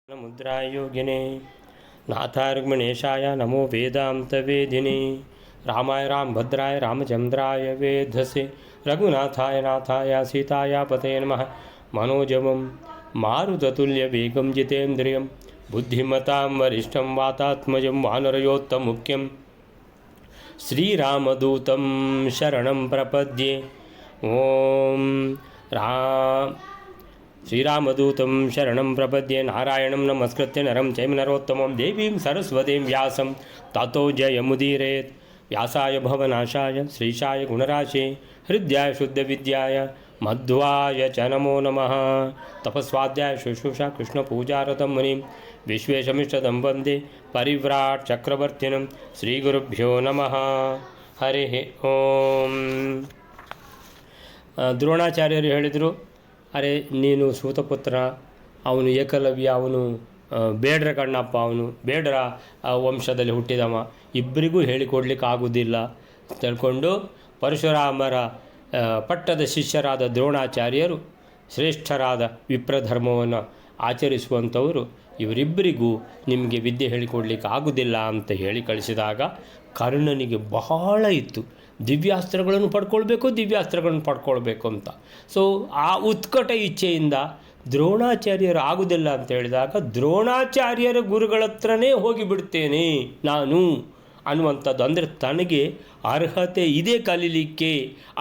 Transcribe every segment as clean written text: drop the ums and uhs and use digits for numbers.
मुद्राय योगिने नाथारुग्मणेशाय नमो वेदान्तवेदिने रामाय रामभद्राय रामचन्द्राय वेधसे रघुनाथाय नाथाय सीताय पते नमः मनोजवं मारुततुल्यवेगं जितेन्द्रियं बुद्धिमतां वरिष्ठं वातात्मजं वानरयोत्तमुख्यं श्रीरामदूतं शरणं प्रपद्ये। ॐ श्रीरामदूतं शरणं प्रपद्ये। नारायणं नमस्कृत्य नरं चैव नरोत्तमं देवीं सरस्वतीं व्यासं ततो जयमुदीरयेत्। व्यासाय भवनाशाय श्रीशाय गुणराशे हृद्याय शुद्धविद्याय मध्वाय च नमो नमः। तपस्वाध्याय शुश्रूषा कृष्णपूजारतं मुनिं विश्वेशमिष्टदं वन्दे परिव्राट् चक्रवर्तिनं श्रीगुरुभ्यो नमः। हरिः ओम्। ದ್ರೋಣಾಚಾರ್ಯರು ಹೇಳಿದರು, ಅರೆ ನೀನು ಸೂತಪುತ್ರ, ಅವನು ಏಕಲವ್ಯ, ಅವನು ಬೇಡರ ಕಣ್ಣಪ್ಪ, ಅವನು ಬೇಡರ ವಂಶದಲ್ಲಿ ಹುಟ್ಟಿದವ, ಇಬ್ಬರಿಗೂ ಹೇಳಿಕೊಡ್ಲಿಕ್ಕೆ ಆಗುವುದಿಲ್ಲ ತಿಳ್ಕೊಂಡು ಪರಶುರಾಮರ ಪಟ್ಟದ ಶಿಷ್ಯರಾದ ದ್ರೋಣಾಚಾರ್ಯರು ಶ್ರೇಷ್ಠರಾದ ವಿಪ್ರಧರ್ಮವನ್ನು ಆಚರಿಸುವಂಥವರು, ಇವರಿಬ್ಬರಿಗೂ ನಿಮಗೆ ವಿದ್ಯೆ ಹೇಳಿಕೊಡ್ಲಿಕ್ಕೆ ಆಗುವುದಿಲ್ಲ ಅಂತ ಹೇಳಿ ಕಳಿಸಿದಾಗ ಕರ್ಣನಿಗೆ ಬಹಳ ಇತ್ತು, ದಿವ್ಯಾಸ್ತ್ರಗಳನ್ನು ಪಡ್ಕೊಳ್ಬೇಕು ಅಂತ. ಸೊ ಆ ಉತ್ಕಟ ಇಚ್ಛೆಯಿಂದ ದ್ರೋಣಾಚಾರ್ಯರು ಆಗುವುದಿಲ್ಲ ಅಂತ ಹೇಳಿದಾಗ ದ್ರೋಣಾಚಾರ್ಯರ ಗುರುಗಳ ಹತ್ರನೇ ಹೋಗಿಬಿಡ್ತೇನೆ ನಾನು ಅನ್ನುವಂಥದ್ದು, ಅಂದರೆ ತನಗೆ ಅರ್ಹತೆ ಇದೆ ಕಲೀಲಿಕ್ಕೆ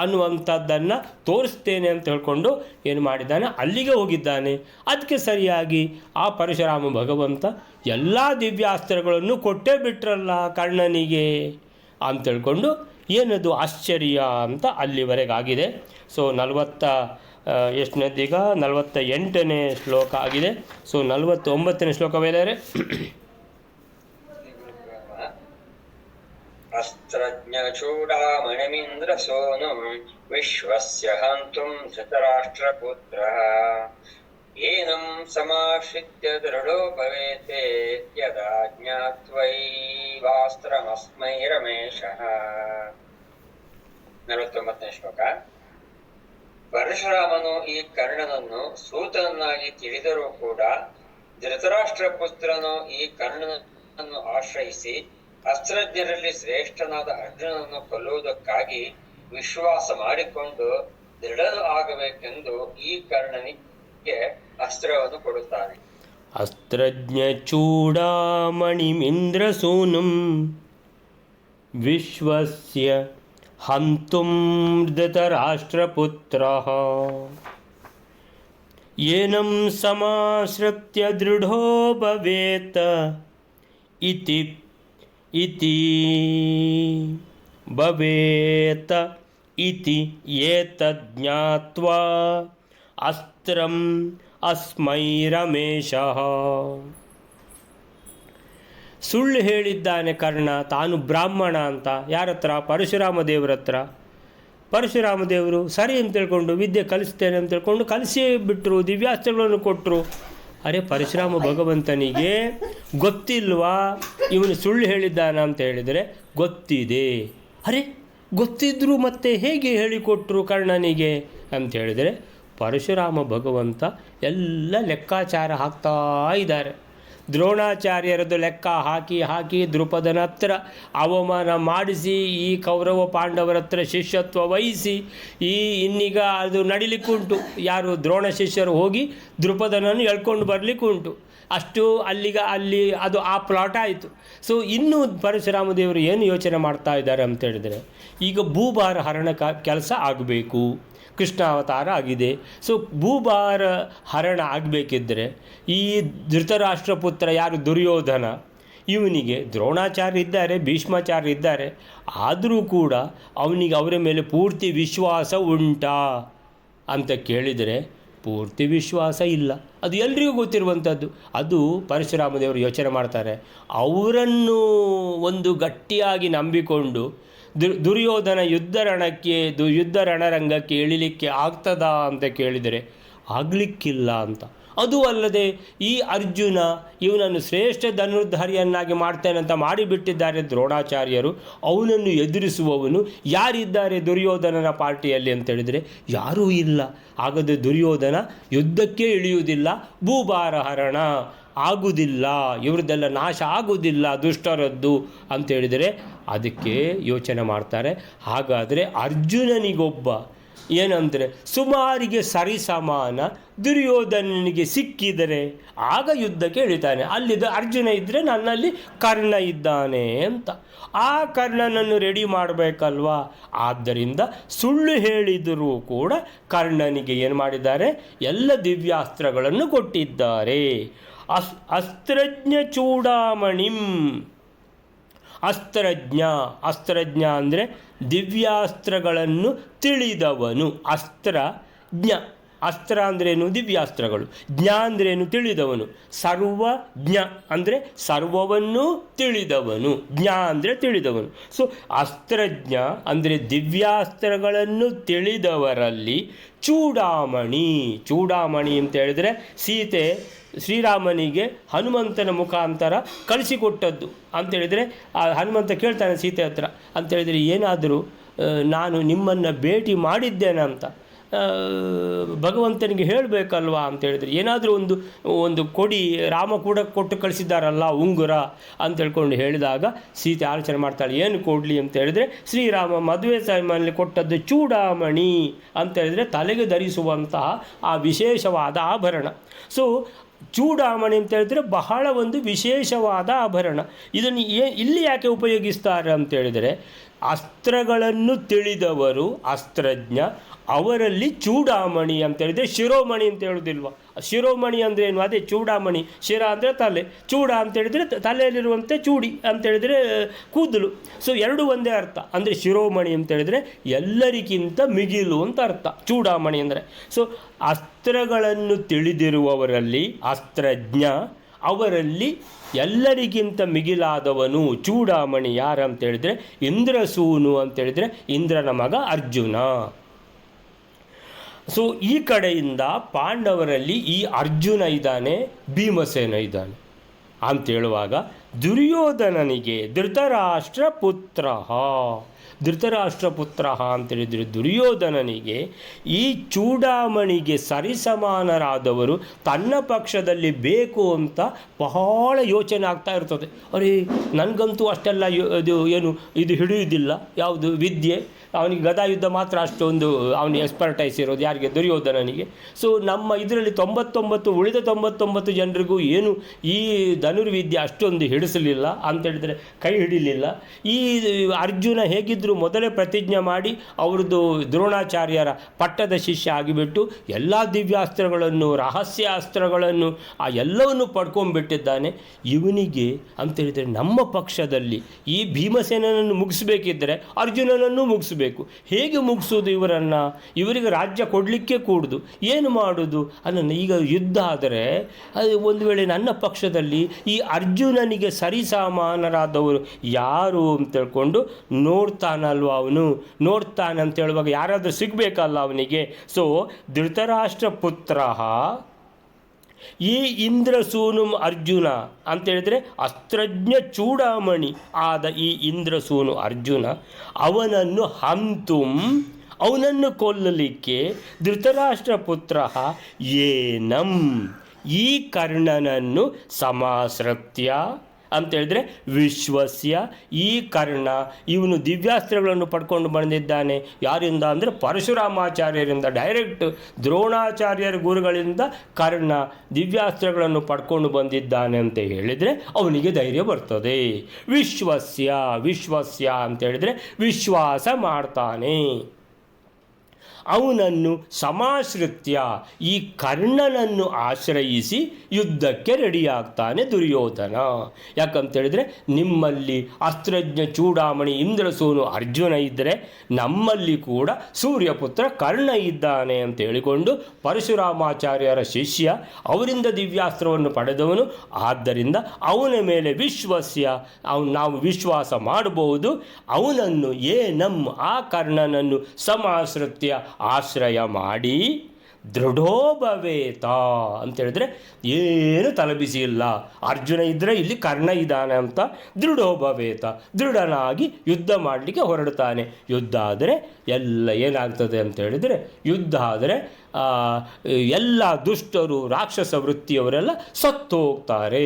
ಅನ್ನುವಂಥದ್ದನ್ನು ತೋರಿಸ್ತೇನೆ ಅಂತ ಹೇಳ್ಕೊಂಡು ಏನು ಮಾಡಿದ್ದಾನೆ, ಅಲ್ಲಿಗೆ ಹೋಗಿದ್ದಾನೆ. ಅದಕ್ಕೆ ಸರಿಯಾಗಿ ಆ ಪರಶುರಾಮ ಭಗವಂತ ಎಲ್ಲ ದಿವ್ಯಾಸ್ತ್ರಗಳನ್ನು ಕೊಟ್ಟೇ ಬಿಟ್ರಲ್ಲ ಕರ್ಣನಿಗೆ ಅಂತೇಳ್ಕೊಂಡು ಏನದು ಆಶ್ಚರ್ಯ ಅಂತ ಅಲ್ಲಿವರೆಗಾಗಿದೆ. ಸೊ 48ನೇ ಶ್ಲೋಕ ಆಗಿದೆ. ಸೊ 49ನೇ ಶ್ಲೋಕ ವೇದರೆ ಅಸ್ತ್ರಜ್ಞಚೂಡಾಮಣಿಮಿಂದ್ರ ಸೋನುಂ ವಿಶ್ವಸ್ಯ ಹಂತುಂ ಧೃತರಾಷ್ಟ್ರಪುತ್ರಃ ಏನಂ ಸಮಾಶ್ರಿತ್ಯ ದೃಢೋ ಭವೇತೆ ಯದಾ ಜ್ಞಾತ್ವೈವಾಸ್ತ್ರಮಸ್ಮೈ ರಮೇಶಃ. 49ನೇ ಶ್ಲೋಕ. ಪರಶುರಾಮನು ಈ ಕರ್ಣನನ್ನು ಸೂತನನ್ನಾಗಿ ತಿಳಿದರೂ ಕೂಡ ಧೃತರಾಷ್ಟ್ರ ಪುತ್ರನು ಈ ಕರ್ಣನನ್ನು ಆಶ್ರಯಿಸಿ ಅಸ್ತ್ರಜ್ಞರಲ್ಲಿ ಶ್ರೇಷ್ಠನಾದ ಅರ್ಜುನನನ್ನು ಕೊಲ್ಲುವುದಕ್ಕಾಗಿ ವಿಶ್ವಾಸ ಮಾಡಿಕೊಂಡು ದೃಢ ಆಗಬೇಕೆಂದು ಈ ಕರ್ಣನಿಗೆ ಅಸ್ತ್ರವನ್ನು ಕೊಡುತ್ತಾನೆ. ಅಸ್ತ್ರಜ್ಞ ಚೂಡಾಮಣಿಮಿಂದ್ರ ಸೂನುಂ ವಿಶ್ವಸ್ಯ ಹಂತುಂ ಧೃತರಾಷ್ಟ್ರಪುತ್ರಃ ಏನಂ ಸಮಾಶ್ರಿತ್ಯ ದೃಢೋ ಭವೇತ್ ಇತಿ ಭವೇತ್ ಇತಿ ಏತಜ್ಞಾತ್ವಾ ಅಸ್ತ್ರಂ ಅಸ್ಮೈ ರಮೇಶಃ. ಸುಳ್ಳು ಹೇಳಿದ್ದಾನೆ ಕರ್ಣ, ತಾನು ಬ್ರಾಹ್ಮಣ ಅಂತ. ಯಾರ ಹತ್ರ? ಪರಶುರಾಮ ದೇವರ ಹತ್ರ. ಪರಶುರಾಮ ದೇವರು ಸರಿ ಅಂತ ತಿಳ್ಕೊಂಡು ವಿದ್ಯೆ ಕಲಿಸ್ತೇನೆ ಅಂತ ತಿಳ್ಕೊಂಡು ಕಲಿಸೇ ಬಿಟ್ಟರು, ದಿವ್ಯಾಸ್ತ್ರಗಳನ್ನು ಕೊಟ್ಟರು. ಅರೆ ಪರಶುರಾಮ ಭಗವಂತನಿಗೆ ಗೊತ್ತಿಲ್ವಾ ಇವನು ಸುಳ್ಳು ಹೇಳಿದ್ದಾನ ಅಂತ ಹೇಳಿದರೆ ಗೊತ್ತಿದೆ. ಅರೆ ಗೊತ್ತಿದ್ದರೂ ಮತ್ತೆ ಹೇಗೆ ಹೇಳಿಕೊಟ್ರು ಕರ್ಣನಿಗೆ ಅಂತ ಹೇಳಿದರೆ ಪರಶುರಾಮ ಭಗವಂತ ಎಲ್ಲ ಲೆಕ್ಕಾಚಾರ ಹಾಕ್ತಾ ಇದ್ದಾರೆ. ದ್ರೋಣಾಚಾರ್ಯರದ್ದು ಲೆಕ್ಕ ಹಾಕಿ ದ್ರುಪದನ ಹತ್ರ ಅವಮಾನ ಮಾಡಿಸಿ, ಈ ಕೌರವ ಪಾಂಡವರ ಹತ್ರ ಶಿಷ್ಯತ್ವ ವಹಿಸಿ, ಇನ್ನೀಗ ಅದು ನಡಿಲಿಕ್ಕುಂಟು. ಯಾರು? ದ್ರೋಣ ಶಿಷ್ಯರು ಹೋಗಿ ದ್ರುಪದನನ್ನು ಎಳ್ಕೊಂಡು ಬರಲಿಕ್ಕುಂಟು. ಅಷ್ಟು ಅಲ್ಲಿ ಅದು ಆ ಪ್ಲಾಟ್ ಆಯಿತು. ಸೊ ಇನ್ನೂ ಪರಶುರಾಮ ದೇವರು ಏನು ಯೋಚನೆ ಮಾಡ್ತಾ ಇದ್ದಾರೆ ಅಂತ ಹೇಳಿದರೆ, ಈಗ ಭೂಭಾರ ಹರಣ ಕೆಲಸ ಆಗಬೇಕು, ಕೃಷ್ಣಾವತಾರ ಆಗಿದೆ. ಸೊ ಭೂಭಾರ ಹರಣ ಆಗಬೇಕಿದ್ದರೆ ಈ ಧೃತರಾಷ್ಟ್ರಪುತ್ರ ಯಾರು? ದುರ್ಯೋಧನ. ಇವನಿಗೆ ದ್ರೋಣಾಚಾರ್ಯ ಇದ್ದಾರೆ, ಭೀಷ್ಮಾಚಾರ್ಯ ಇದ್ದಾರೆ, ಆದರೂ ಕೂಡ ಅವನಿಗೆ ಅವರ ಮೇಲೆ ಪೂರ್ತಿ ವಿಶ್ವಾಸ ಉಂಟಾ ಅಂತ ಕೇಳಿದರೆ ಪೂರ್ತಿ ವಿಶ್ವಾಸ ಇಲ್ಲ. ಅದು ಎಲ್ರಿಗೂ ಗೊತ್ತಿರುವಂಥದ್ದು. ಅದು ಪರಶುರಾಮ ದೇವರು ಯೋಚನೆ ಮಾಡ್ತಾರೆ. ಅವರನ್ನು ಒಂದು ಗಟ್ಟಿಯಾಗಿ ನಂಬಿಕೊಂಡು ದುರ್ಯೋಧನ ಯುದ್ಧ ರಣರಂಗಕ್ಕೆ ಇಳಿಲಿಕ್ಕೆ ಆಗ್ತದಾ ಅಂತ ಕೇಳಿದರೆ ಆಗಲಿಕ್ಕಿಲ್ಲ ಅಂತ. ಅದೂ ಅಲ್ಲದೆ ಈ ಅರ್ಜುನ ಇವನನ್ನು ಶ್ರೇಷ್ಠ ಧನುರ್ಧಾರಿಯನ್ನಾಗಿ ಮಾಡ್ತೇನೆ ಅಂತ ಮಾಡಿಬಿಟ್ಟಿದ್ದಾರೆ ದ್ರೋಣಾಚಾರ್ಯರು. ಅವನನ್ನು ಎದುರಿಸುವವನು ಯಾರಿದ್ದಾರೆ ದುರ್ಯೋಧನನ ಪಾರ್ಟಿಯಲ್ಲಿ ಅಂತೇಳಿದರೆ ಯಾರೂ ಇಲ್ಲ. ಹಾಗಾದರೆ ದುರ್ಯೋಧನ ಯುದ್ಧಕ್ಕೆ ಇಳಿಯುವುದಿಲ್ಲ, ಭೂಭಾರ ಹರಣ ಆಗುವುದಿಲ್ಲ, ಇವ್ರದ್ದೆಲ್ಲ ನಾಶ ಆಗುವುದಿಲ್ಲ ದುಷ್ಟರದ್ದು ಅಂತೇಳಿದರೆ ಅದಕ್ಕೆ ಯೋಚನೆ ಮಾಡ್ತಾರೆ. ಹಾಗಾದರೆ ಅರ್ಜುನನಿಗೊಬ್ಬ ಏನಂದರೆ ಸುಮಾರಿಗೆ ಸರಿಸಮಾನ ದುರ್ಯೋಧನನಿಗೆ ಸಿಕ್ಕಿದರೆ ಆಗ ಯುದ್ಧಕ್ಕೆ ಇಳಿತಾನೆ. ಅಲ್ಲಿದ್ದ ಅರ್ಜುನ ಇದ್ದರೆ ನನ್ನಲ್ಲಿ ಕರ್ಣ ಇದ್ದಾನೆ ಅಂತ. ಆ ಕರ್ಣನನ್ನು ರೆಡಿ ಮಾಡಬೇಕಲ್ವಾ. ಆದ್ದರಿಂದ ಸುಳ್ಳು ಹೇಳಿದರೂ ಕೂಡ ಕರ್ಣನಿಗೆ ಏನು ಮಾಡಿದ್ದಾರೆ, ಎಲ್ಲ ದಿವ್ಯಾಸ್ತ್ರಗಳನ್ನು ಕೊಟ್ಟಿದ್ದಾರೆ. ಅಸ್ತ್ರಜ್ಞ ಚೂಡಾಮಣಿಂ. ಅಸ್ತ್ರಜ್ಞ ಅಂದರೆ ದಿವ್ಯಾಸ್ತ್ರಗಳನ್ನು ತಿಳಿದವನು. ಅಸ್ತ್ರ ಅಂದ್ರೇನು, ದಿವ್ಯಾಸ್ತ್ರಗಳು. ಜ್ಞ ಅಂದ್ರೇನು, ತಿಳಿದವನು. ಸರ್ವಜ್ಞ ಅಂದರೆ ಸರ್ವವನ್ನೂ ತಿಳಿದವನು. ಜ್ಞ ಅಂದರೆ ತಿಳಿದವನು. ಸೊ ಅಸ್ತ್ರಜ್ಞ ಅಂದರೆ ದಿವ್ಯಾಸ್ತ್ರಗಳನ್ನು ತಿಳಿದವರಲ್ಲಿ ಚೂಡಾಮಣಿ ಅಂತ ಹೇಳಿದರೆ ಸೀತೆ ಶ್ರೀರಾಮನಿಗೆ ಹನುಮಂತನ ಮುಖಾಂತರ ಕಳಿಸಿಕೊಟ್ಟದ್ದು ಅಂತೇಳಿದರೆ ಆ ಹನುಮಂತ ಕೇಳ್ತಾನೆ ಸೀತೆ ಹತ್ರ ಅಂತೇಳಿದರೆ, ಏನಾದರೂ ನಾನು ನಿಮ್ಮನ್ನು ಭೇಟಿ ಮಾಡಿದ್ದೇನೆ ಅಂತ ಭಗವಂತನಿಗೆ ಹೇಳಬೇಕಲ್ವಾ ಅಂತೇಳಿದರೆ, ಏನಾದರೂ ಒಂದು ಕೊಡಿ, ರಾಮ ಕೂಡ ಕೊಟ್ಟು ಕಳಿಸಿದ್ದಾರಲ್ಲ ಉಂಗುರ ಅಂತ ಹೇಳ್ಕೊಂಡು ಹೇಳಿದಾಗ ಸೀತೆ ಆಲೋಚನೆ ಮಾಡ್ತಾಳೆ, ಏನು ಕೊಡಲಿ ಅಂತ ಹೇಳಿದರೆ ಶ್ರೀರಾಮ ಮದುವೆ ಸಮಯದಲ್ಲಿ ಕೊಟ್ಟದ್ದು ಚೂಡಾಮಣಿ ಅಂತೇಳಿದರೆ ತಲೆಗೆ ಧರಿಸುವಂತಹ ಆ ವಿಶೇಷವಾದ ಆಭರಣ. ಸೊ ಚೂಡಾಮಣಿ ಅಂತ ಹೇಳಿದರೆ ಬಹಳ ಒಂದು ವಿಶೇಷವಾದ ಆಭರಣ. ಇದನ್ನು ಇಲ್ಲಿ ಯಾಕೆ ಉಪಯೋಗಿಸ್ತಾರೆ ಅಂತೇಳಿದರೆ, ಅಸ್ತ್ರಗಳನ್ನು ತಿಳಿದವರು ಅಸ್ತ್ರಜ್ಞ, ಅವರಲ್ಲಿ ಚೂಡಾಮಣಿ ಅಂತೇಳಿದರೆ ಶಿರೋಮಣಿ ಅಂತ ಹೇಳೋದಿಲ್ವ. ಶಿರೋಮಣಿ ಅಂದ್ರೇನು, ಅದೇ ಚೂಡಾಮಣಿ. ಶಿರ ಅಂದರೆ ತಲೆ, ಚೂಡ ಅಂತೇಳಿದರೆ ತಲೆಯಲ್ಲಿರುವಂತೆ ಚೂಡಿ ಅಂತೇಳಿದರೆ ಕೂದಲು. ಸೊ ಎರಡು ಒಂದೇ ಅರ್ಥ. ಅಂದರೆ ಶಿರೋಮಣಿ ಅಂತೇಳಿದರೆ ಎಲ್ಲರಿಗಿಂತ ಮಿಗಿಲು ಅಂತ ಅರ್ಥ ಚೂಡಾಮಣಿ ಅಂದರೆ. ಸೊ ಅಸ್ತ್ರಗಳನ್ನು ತಿಳಿದಿರುವವರಲ್ಲಿ ಅಸ್ತ್ರಜ್ಞ, ಅವರಲ್ಲಿ ಎಲ್ಲರಿಗಿಂತ ಮಿಗಿಲಾದವನು ಚೂಡಾಮಣಿ ಯಾರಂತೇಳಿದರೆ ಇಂದ್ರಸೂನು ಅಂತೇಳಿದರೆ ಇಂದ್ರನ ಮಗ ಅರ್ಜುನ. ಸೊ ಈ ಕಡೆಯಿಂದ ಪಾಂಡವರಲ್ಲಿ ಈ ಅರ್ಜುನ ಇದ್ದಾನೆ, ಭೀಮಸೇನ ಇದ್ದಾನೆ ಅಂತೇಳುವಾಗ ದುರ್ಯೋಧನನಿಗೆ ಧೃತರಾಷ್ಟ್ರ ಪುತ್ರ ಅಂತೇಳಿದರೆ ದುರ್ಯೋಧನನಿಗೆ ಈ ಚೂಡಾಮಣಿಗೆ ಸರಿಸಮಾನರಾದವರು ತನ್ನ ಪಕ್ಷದಲ್ಲಿ ಬೇಕು ಅಂತ ಬಹಳ ಯೋಚನೆ ಆಗ್ತಾ ಇರ್ತದೆ. ಅರೇ ನನಗಂತೂ ಅಷ್ಟೆಲ್ಲ ಇದು ಹಿಡಿಯುವುದಿಲ್ಲ, ಯಾವುದು ವಿದ್ಯೆ, ಅವನಿಗೆ ಗದಾಯುದ್ಧ ಮಾತ್ರ ಅಷ್ಟೊಂದು ಅವನಿಗೆ ಎಕ್ಸ್ಪರ್ಟೈಸ್ ಇರೋದು, ಯಾರಿಗೆ, ದುರ್ಯೋಧನನಿಗೆ. ಸೊ ನಮ್ಮ ಇದರಲ್ಲಿ 99 ಉಳಿದ 99 ಜನರಿಗೂ ಏನು ಈ ಧನುರ್ವಿದ್ಯೆ ಅಷ್ಟೊಂದು ಹಿಡಿಸಲಿಲ್ಲ ಅಂತೇಳಿದರೆ, ಕೈ ಹಿಡಿಲಿಲ್ಲ. ಈ ಅರ್ಜುನ ಹೇಗಿದ್ದರೂ ಮೊದಲೇ ಪ್ರತಿಜ್ಞೆ ಮಾಡಿ ಅವ್ರದ್ದು ದ್ರೋಣಾಚಾರ್ಯರ ಪಟ್ಟದ ಶಿಷ್ಯ ಆಗಿಬಿಟ್ಟು ಎಲ್ಲ ದಿವ್ಯಾಸ್ತ್ರಗಳನ್ನು, ರಹಸ್ಯಾಸ್ತ್ರಗಳನ್ನು ಆ ಎಲ್ಲವನ್ನು ಪಡ್ಕೊಂಡ್ಬಿಟ್ಟಿದ್ದಾನೆ. ಇವನಿಗೆ ಅಂತೇಳಿದರೆ ನಮ್ಮ ಪಕ್ಷದಲ್ಲಿ ಈ ಭೀಮಸೇನನನ್ನು ಮುಗಿಸ್ಬೇಕಿದ್ದರೆ ಅರ್ಜುನನನ್ನು ಮುಗಿಸ್ಬೇಕು. ಹೇಗೆ ಮುಗಿಸೋದು ಇವರನ್ನು? ಇವರಿಗೆ ರಾಜ್ಯ ಕೊಡಲಿಕ್ಕೆ ಕೂಡುದು, ಏನು ಮಾಡೋದು ಅನ್ನೋದು. ಈಗ ಯುದ್ಧ ಆದರೆ ಅದು ಒಂದು ವೇಳೆ ನನ್ನ ಪಕ್ಷದಲ್ಲಿ ಈ ಅರ್ಜುನನಿಗೆ ಸರಿಸಮಾನರಾದವರು ಯಾರು ಅಂತ ಹೇಳ್ಕೊಂಡು ನೋಡ್ತಾನಲ್ವ, ಅವನು ನೋಡ್ತಾನೆ ಅಂತ ಹೇಳುವಾಗ ಯಾರಾದರೂ ಸಿಗಬೇಕಲ್ಲ ಅವನಿಗೆ. ಸೊ ಧೃತರಾಷ್ಟ್ರ ಪುತ್ರ ಈ ಇಂದ್ರಸೂನು ಅರ್ಜುನ ಅಂತೇಳಿದರೆ ಅಸ್ತ್ರಜ್ಞ ಚೂಡಾಮಣಿ ಆದ ಈ ಇಂದ್ರಸೂನು ಅರ್ಜುನ, ಅವನನ್ನು ಕೊಲ್ಲಲಿಕ್ಕೆ ಧೃತರಾಷ್ಟ್ರ ಪುತ್ರ ಏನಂ ಈ ಕರ್ಣನನ್ನು ಸಮಾಶ್ರಿತ್ಯ ಅಂತೇಳಿದರೆ ವಿಶ್ವಸ್ಯ, ಈ ಕರ್ಣ ಇವನು ದಿವ್ಯಾಸ್ತ್ರಗಳನ್ನು ಪಡ್ಕೊಂಡು ಬಂದಿದ್ದಾನೆ. ಯಾರಿಂದ ಅಂದರೆ ಪರಶುರಾಮಾಚಾರ್ಯರಿಂದ, ಡೈರೆಕ್ಟ್ ದ್ರೋಣಾಚಾರ್ಯರ ಗುರುಗಳಿಂದ ಕರ್ಣ ದಿವ್ಯಾಸ್ತ್ರಗಳನ್ನು ಪಡ್ಕೊಂಡು ಬಂದಿದ್ದಾನೆ ಅಂತ ಹೇಳಿದರೆ ಅವನಿಗೆ ಧೈರ್ಯ ಬರ್ತದೆ. ವಿಶ್ವಸ್ಯ ಅಂತೇಳಿದರೆ ವಿಶ್ವಾಸ ಮಾಡ್ತಾನೆ. ಅವನನ್ನು ಸಮಾಶ್ರಿತ್ಯ ಈ ಕರ್ಣನನ್ನು ಆಶ್ರಯಿಸಿ ಯುದ್ಧಕ್ಕೆ ರೆಡಿಯಾಗ್ತಾನೆ ದುರ್ಯೋಧನ. ಯಾಕಂತೇಳಿದರೆ ನಿಮ್ಮಲ್ಲಿ ಅಸ್ತ್ರಜ್ಞ ಚೂಡಾಮಣಿ ಇಂದ್ರಸೂನು ಅರ್ಜುನ ಇದ್ದರೆ ನಮ್ಮಲ್ಲಿ ಕೂಡ ಸೂರ್ಯಪುತ್ರ ಕರ್ಣ ಇದ್ದಾನೆ ಅಂತ ಹೇಳಿಕೊಂಡು ಪರಶುರಾಮಾಚಾರ್ಯರ ಶಿಷ್ಯ, ಅವರಿಂದ ದಿವ್ಯಾಸ್ತ್ರವನ್ನು ಪಡೆದವನು. ಆದ್ದರಿಂದ ಅವನ ಮೇಲೆ ನಾವು ವಿಶ್ವಾಸ ಮಾಡಬಹುದು. ಅವನನ್ನು ಆ ಕರ್ಣನನ್ನು ಸಮಾಶ್ರಿತ್ಯ ಆಶ್ರಯ ಮಾಡಿ ದೃಢೋ ಭವೇತ ಅಂತೇಳಿದ್ರೆ ಏನು ತಲೆಬಿಸಿ ಇಲ್ಲ. ಅರ್ಜುನ ಇದ್ದರೆ ಇಲ್ಲಿ ಕರ್ಣ ಇದ್ದಾನೆ ಅಂತ ದೃಢೋ ಭವೇತ, ದೃಢನಾಗಿ ಯುದ್ಧ ಮಾಡಲಿಕ್ಕೆ ಹೊರಡ್ತಾನೆ. ಯುದ್ಧ ಆದರೆ ಎಲ್ಲ ಏನಾಗ್ತದೆ ಅಂತ ಹೇಳಿದರೆ, ಯುದ್ಧ ಆದರೆ ಎಲ್ಲ ದುಷ್ಟರು ರಾಕ್ಷಸ ವೃತ್ತಿಯವರೆಲ್ಲ ಸತ್ತು ಹೋಗ್ತಾರೆ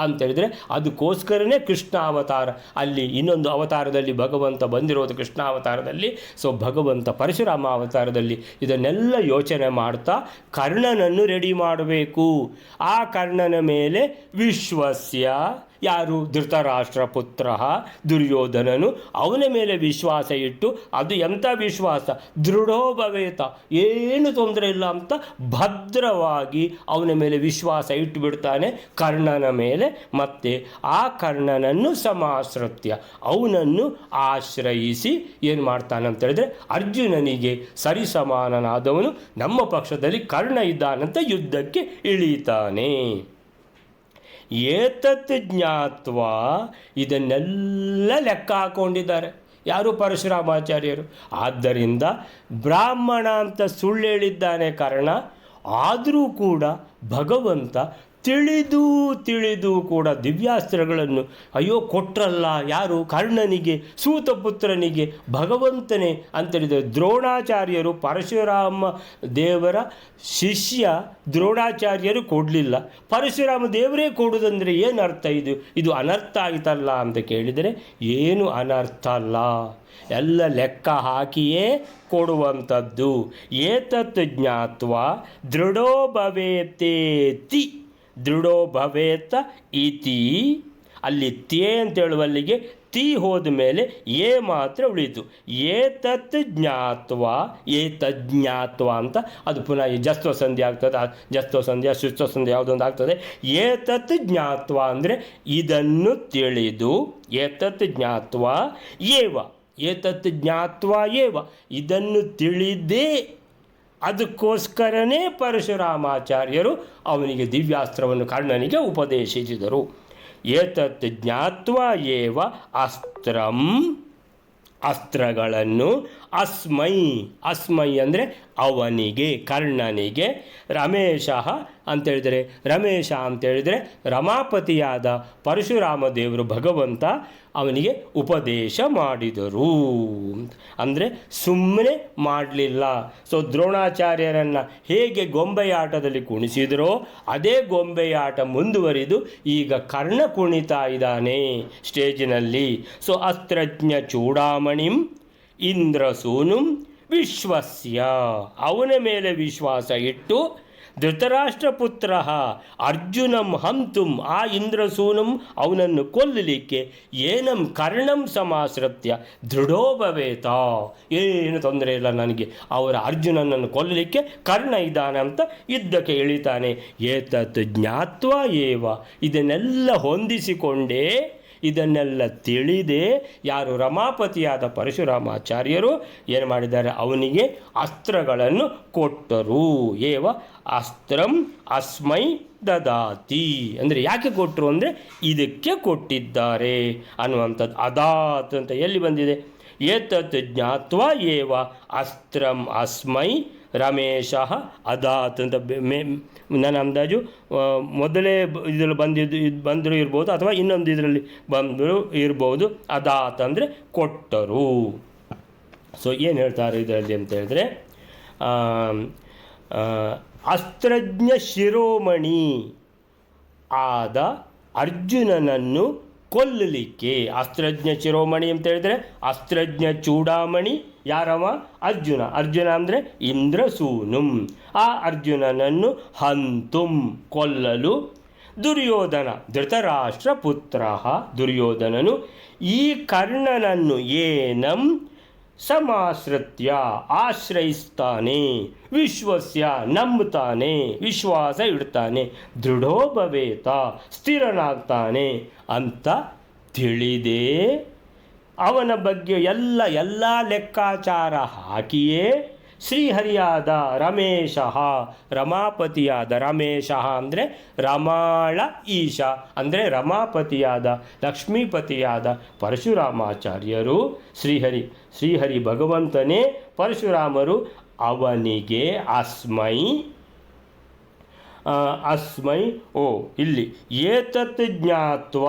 ಅಂತೇಳಿದರೆ, ಅದಕ್ಕೋಸ್ಕರನೇ ಕೃಷ್ಣ ಅವತಾರ. ಅಲ್ಲಿ ಇನ್ನೊಂದು ಅವತಾರದಲ್ಲಿ ಭಗವಂತ ಬಂದಿರೋದು ಕೃಷ್ಣ ಅವತಾರದಲ್ಲಿ. ಸೊ ಭಗವಂತ ಪರಶುರಾಮ ಅವತಾರದಲ್ಲಿ ಇದನ್ನೆಲ್ಲ ಯೋಚನೆ ಮಾಡ್ತಾ ಕರ್ಣನನ್ನು ರೆಡಿ ಮಾಡಬೇಕು. ಆ ಕರ್ಣನ ಮೇಲೆ ವಿಶ್ವಸ್ಯ, ಯಾರು ಧೃತರಾಷ್ಟ್ರ ಪುತ್ರ ದುರ್ಯೋಧನನು, ಅವನ ಮೇಲೆ ವಿಶ್ವಾಸ ಇಟ್ಟು, ಅದು ಎಂಥ ವಿಶ್ವಾಸ, ದೃಢೋ ಭವೇತ, ಏನು ತೊಂದರೆ ಇಲ್ಲ ಅಂತ ಭದ್ರವಾಗಿ ಅವನ ಮೇಲೆ ವಿಶ್ವಾಸ ಇಟ್ಟು ಬಿಡ್ತಾನೆ ಕರ್ಣನ ಮೇಲೆ. ಮತ್ತು ಆ ಕರ್ಣನನ್ನು ಸಮಾಶ್ರಿತ್ಯ, ಅವನನ್ನು ಆಶ್ರಯಿಸಿ ಏನು ಮಾಡ್ತಾನೆ ಅಂತ ಹೇಳಿದ್ರೆ, ಅರ್ಜುನನಿಗೆ ಸರಿಸಮಾನನಾದವನು ನಮ್ಮ ಪಕ್ಷದಲ್ಲಿ ಕರ್ಣ ಇದ್ದಾನಂತ ಯುದ್ಧಕ್ಕೆ ಇಳೀತಾನೆ. ಏತತ್ ಜ್ಞಾತ್ವ, ಇದನ್ನೆಲ್ಲ ಲೆಕ್ಕ ಹಾಕೊಂಡಿದ್ದಾರೆ ಯಾರು? ಪರಶುರಾಮಾಚಾರ್ಯರು. ಆದ್ದರಿಂದ ಬ್ರಾಹ್ಮಣ ಅಂತ ಸುಳ್ಳು ಹೇಳಿದ್ದಾನೆ ಕರ್ಣ, ಆದರೂ ಕೂಡ ಭಗವಂತ ತಿಳಿದು ಕೂಡ ದಿವ್ಯಾಸ್ತ್ರಗಳನ್ನು ಕೊಟ್ಟರಲ್ಲ. ಯಾರು? ಕರ್ಣನಿಗೆ, ಸೂತಪುತ್ರನಿಗೆ ಭಗವಂತನೇ ಅಂತೇಳಿದರೆ. ದ್ರೋಣಾಚಾರ್ಯರು ಪರಶುರಾಮ ದೇವರ ಶಿಷ್ಯ, ದ್ರೋಣಾಚಾರ್ಯರು ಕೊಡಲಿಲ್ಲ, ಪರಶುರಾಮ ದೇವರೇ ಕೊಡುವುದಂದರೆ ಏನು ಅರ್ಥ? ಇದು ಅನರ್ಥ ಆಯಿತಲ್ಲ ಅಂತ ಕೇಳಿದರೆ ಏನು ಅನರ್ಥ ಅಲ್ಲ, ಎಲ್ಲ ಲೆಕ್ಕ ಹಾಕಿಯೇ ಕೊಡುವಂಥದ್ದು. ಏತತ್ ಜ್ಞಾತ್ವ ದೃಢೋ ಭವೇತೇತಿ, ದೃಢೋ ಭವೇತ ಇತಿ, ಅಲ್ಲಿ ತೇ ಅಂತ ಹೇಳುವಲ್ಲಿಗೆ ತಿ ಹೋದ ಮೇಲೆ ಏ ಮಾತ್ರ ಉಳಿತು. ಏತತ್ ಜ್ಞಾತ್ವ, ಏತಜ್ಞಾತ್ವ ಅಂತ ಅದು ಪುನಃ ಜಸ್ತ್ವ ಸಂಧಿ ಆಗ್ತದೆ. ಜಸ್ತ್ವ ಸಂಧ್ಯ ಶುತ್ವ ಸಂಧಿ ಯಾವುದೊಂದು ಆಗ್ತದೆ. ಏತತ್ ಜ್ಞಾತ್ವ ಅಂದರೆ ಇದನ್ನು ತಿಳಿದು, ಏತತ್ ಜ್ಞಾತ್ವ ಏವ, ಏತತ್ ಜ್ಞಾತ್ವ ಏವ, ಇದನ್ನು ತಿಳಿದೇ ಅದಕ್ಕೋಸ್ಕರನೇ ಪರಶುರಾಮಾಚಾರ್ಯರು ಅವನಿಗೆ ದಿವ್ಯಾಸ್ತ್ರವನ್ನು ಕರ್ಣನಿಗೆ ಉಪದೇಶಿಸಿದರು. ಏತತ್ ಜ್ಞಾತ್ವ ಏವ ಅಸ್ತ್ರಂ, ಅಸ್ತ್ರಗಳನ್ನು ಅಸ್ಮೈ, ಅಸ್ಮೈ ಅಂದರೆ ಅವನಿಗೆ, ಕರ್ಣನಿಗೆ, ರಮೇಶ ಅಂತೇಳಿದರೆ, ರಮೇಶ ಅಂತೇಳಿದರೆ ರಮಾಪತಿಯಾದ ಪರಶುರಾಮ ದೇವರು ಭಗವಂತ ಅವನಿಗೆ ಉಪದೇಶ ಮಾಡಿದರು. ಅಂದರೆ ಸುಮ್ಮನೆ ಮಾಡಲಿಲ್ಲ. ಸೊ ದ್ರೋಣಾಚಾರ್ಯರನ್ನು ಹೇಗೆ ಗೊಂಬೆಯಾಟದಲ್ಲಿ ಕುಣಿಸಿದರೋ ಅದೇ ಗೊಂಬೆಯಾಟ ಮುಂದುವರಿದು ಈಗ ಕರ್ಣ ಕುಣಿತಾ ಇದ್ದಾನೆ ಸ್ಟೇಜಿನಲ್ಲಿ. ಸೊ ಅಸ್ತ್ರಜ್ಞ ಚೂಡಾಮಣಿಂ ಇಂದ್ರಸೂನುಂ ವಿಶ್ವಸ್ಯ, ಅವನ ಮೇಲೆ ವಿಶ್ವಾಸ ಇಟ್ಟು ಧೃತರಾಷ್ಟ್ರಪುತ್ರ ಅರ್ಜುನಂ ಹಂತುಂ, ಆ ಇಂದ್ರಸೂನಂ ಅವನನ್ನು ಕೊಲ್ಲಲಿಕ್ಕೆ ಏನಂ ಕರ್ಣಂ ಸಮಾಶ್ರಿತ್ಯ ದೃಢೋ ಭವೇತ, ಏನು ತೊಂದರೆ ಇಲ್ಲ ನನಗೆ, ಅವರ ಅರ್ಜುನನನ್ನು ಕೊಲ್ಲಲಿಕ್ಕೆ ಕರ್ಣ ಇದ್ದಾನೆ ಅಂತ ಯುದ್ಧಕ್ಕೆ ಇಳಿತಾನೆ. ಏತತ್ ಜ್ಞಾತ್ವ ಏವ, ಇದನ್ನೆಲ್ಲ ಹೊಂದಿಸಿಕೊಂಡೇ, ಇದನ್ನೆಲ್ಲ ತಿಳಿದೇ ಯಾರು ರಮಾಪತಿಯಾದ ಪರಶುರಾಮಾಚಾರ್ಯರು ಏನು ಮಾಡಿದ್ದಾರೆ, ಅವನಿಗೆ ಅಸ್ತ್ರಗಳನ್ನು ಕೊಟ್ಟರು. ಏವ ಅಸ್ತ್ರಂ ಅಸ್ಮೈ ದದಾತಿ, ಅಂದರೆ ಯಾಕೆ ಕೊಟ್ಟರು ಅಂದರೆ ಇದಕ್ಕೆ ಕೊಟ್ಟಿದ್ದಾರೆ ಅನ್ನುವಂಥದ್ದು. ಅದಾತ್ ಅಂತ ಎಲ್ಲಿ ಬಂದಿದೆ? ಏತತ್ ಜ್ಞಾತ್ವ ಏವ ಅಸ್ತ್ರಂ ಅಸ್ಮೈ ರಮೇಶ ಅದಾತ್ ಅಂತ ನನ್ನ ಅಂದಾಜು ಮೊದಲೇ ಇದರಲ್ಲಿ ಬಂದರೂ ಇರ್ಬೋದು, ಅಥವಾ ಇನ್ನೊಂದು ಇದರಲ್ಲಿ ಬಂದರೂ ಇರ್ಬೋದು. ಅದಾತ್ ಅಂದರೆ ಕೊಟ್ಟರು. ಸೊ ಏನು ಹೇಳ್ತಾರೆ ಇದರಲ್ಲಿ ಅಂತ ಹೇಳಿದ್ರೆ, ಅಸ್ತ್ರಜ್ಞ ಶಿರೋಮಣಿ ಆದ ಅರ್ಜುನನನ್ನು ಕೊಲ್ಲಲಿಕ್ಕೆ, ಅಸ್ತ್ರಜ್ಞ ಶಿರೋಮಣಿ ಅಂತ ಹೇಳಿದರೆ ಅಸ್ತ್ರಜ್ಞ ಚೂಡಾಮಣಿ ಯಾರವ? ಅರ್ಜುನ. ಅರ್ಜುನ ಅಂದರೆ ಇಂದ್ರಸೂನುಂ, ಆ ಅರ್ಜುನನನ್ನು ಹಂತುಂ ಕೊಲ್ಲಲು ದುರ್ಯೋಧನ, ಧೃತರಾಷ್ಟ್ರ ಪುತ್ರ ದುರ್ಯೋಧನನು ಈ ಕರ್ಣನನ್ನು ಏನಂ ಸಮಾಶ್ರಿತ್ಯ ಆಶ್ರಯಿಸ್ತಾನೆ, ವಿಶ್ವಸ್ಯ ನಂಬುತ್ತಾನೆ, ವಿಶ್ವಾಸ ಇಡ್ತಾನೆ, ದೃಢೋ ಭವೇತ ಸ್ಥಿರನಾಗ್ತಾನೆ ಅಂತ ತಿಳಿದೇ ಅವನ ಬಗ್ಗೆ ಎಲ್ಲ ಲೆಕ್ಕಾಚಾರ ಹಾಕಿಯೇ ಶ್ರೀಹರಿಯಾದ ರಮೇಶ, ರಮಾಪತಿಯಾದ ರಮೇಶ ಅಂದರೆ ರಮಾಳ ಈಶ ಅಂದರೆ ರಮಾಪತಿಯಾದ ಲಕ್ಷ್ಮೀಪತಿಯಾದ ಪರಶುರಾಮಾಚಾರ್ಯರು, ಶ್ರೀಹರಿ ಭಗವಂತನೇ ಪರಶುರಾಮರು ಅವನಿಗೆ ಅಸ್ಮೈ ಅಸ್ಮೈ ಓ ಇಲ್ಲಿ ಏತತ್ ಜ್ಞಾತ್ವ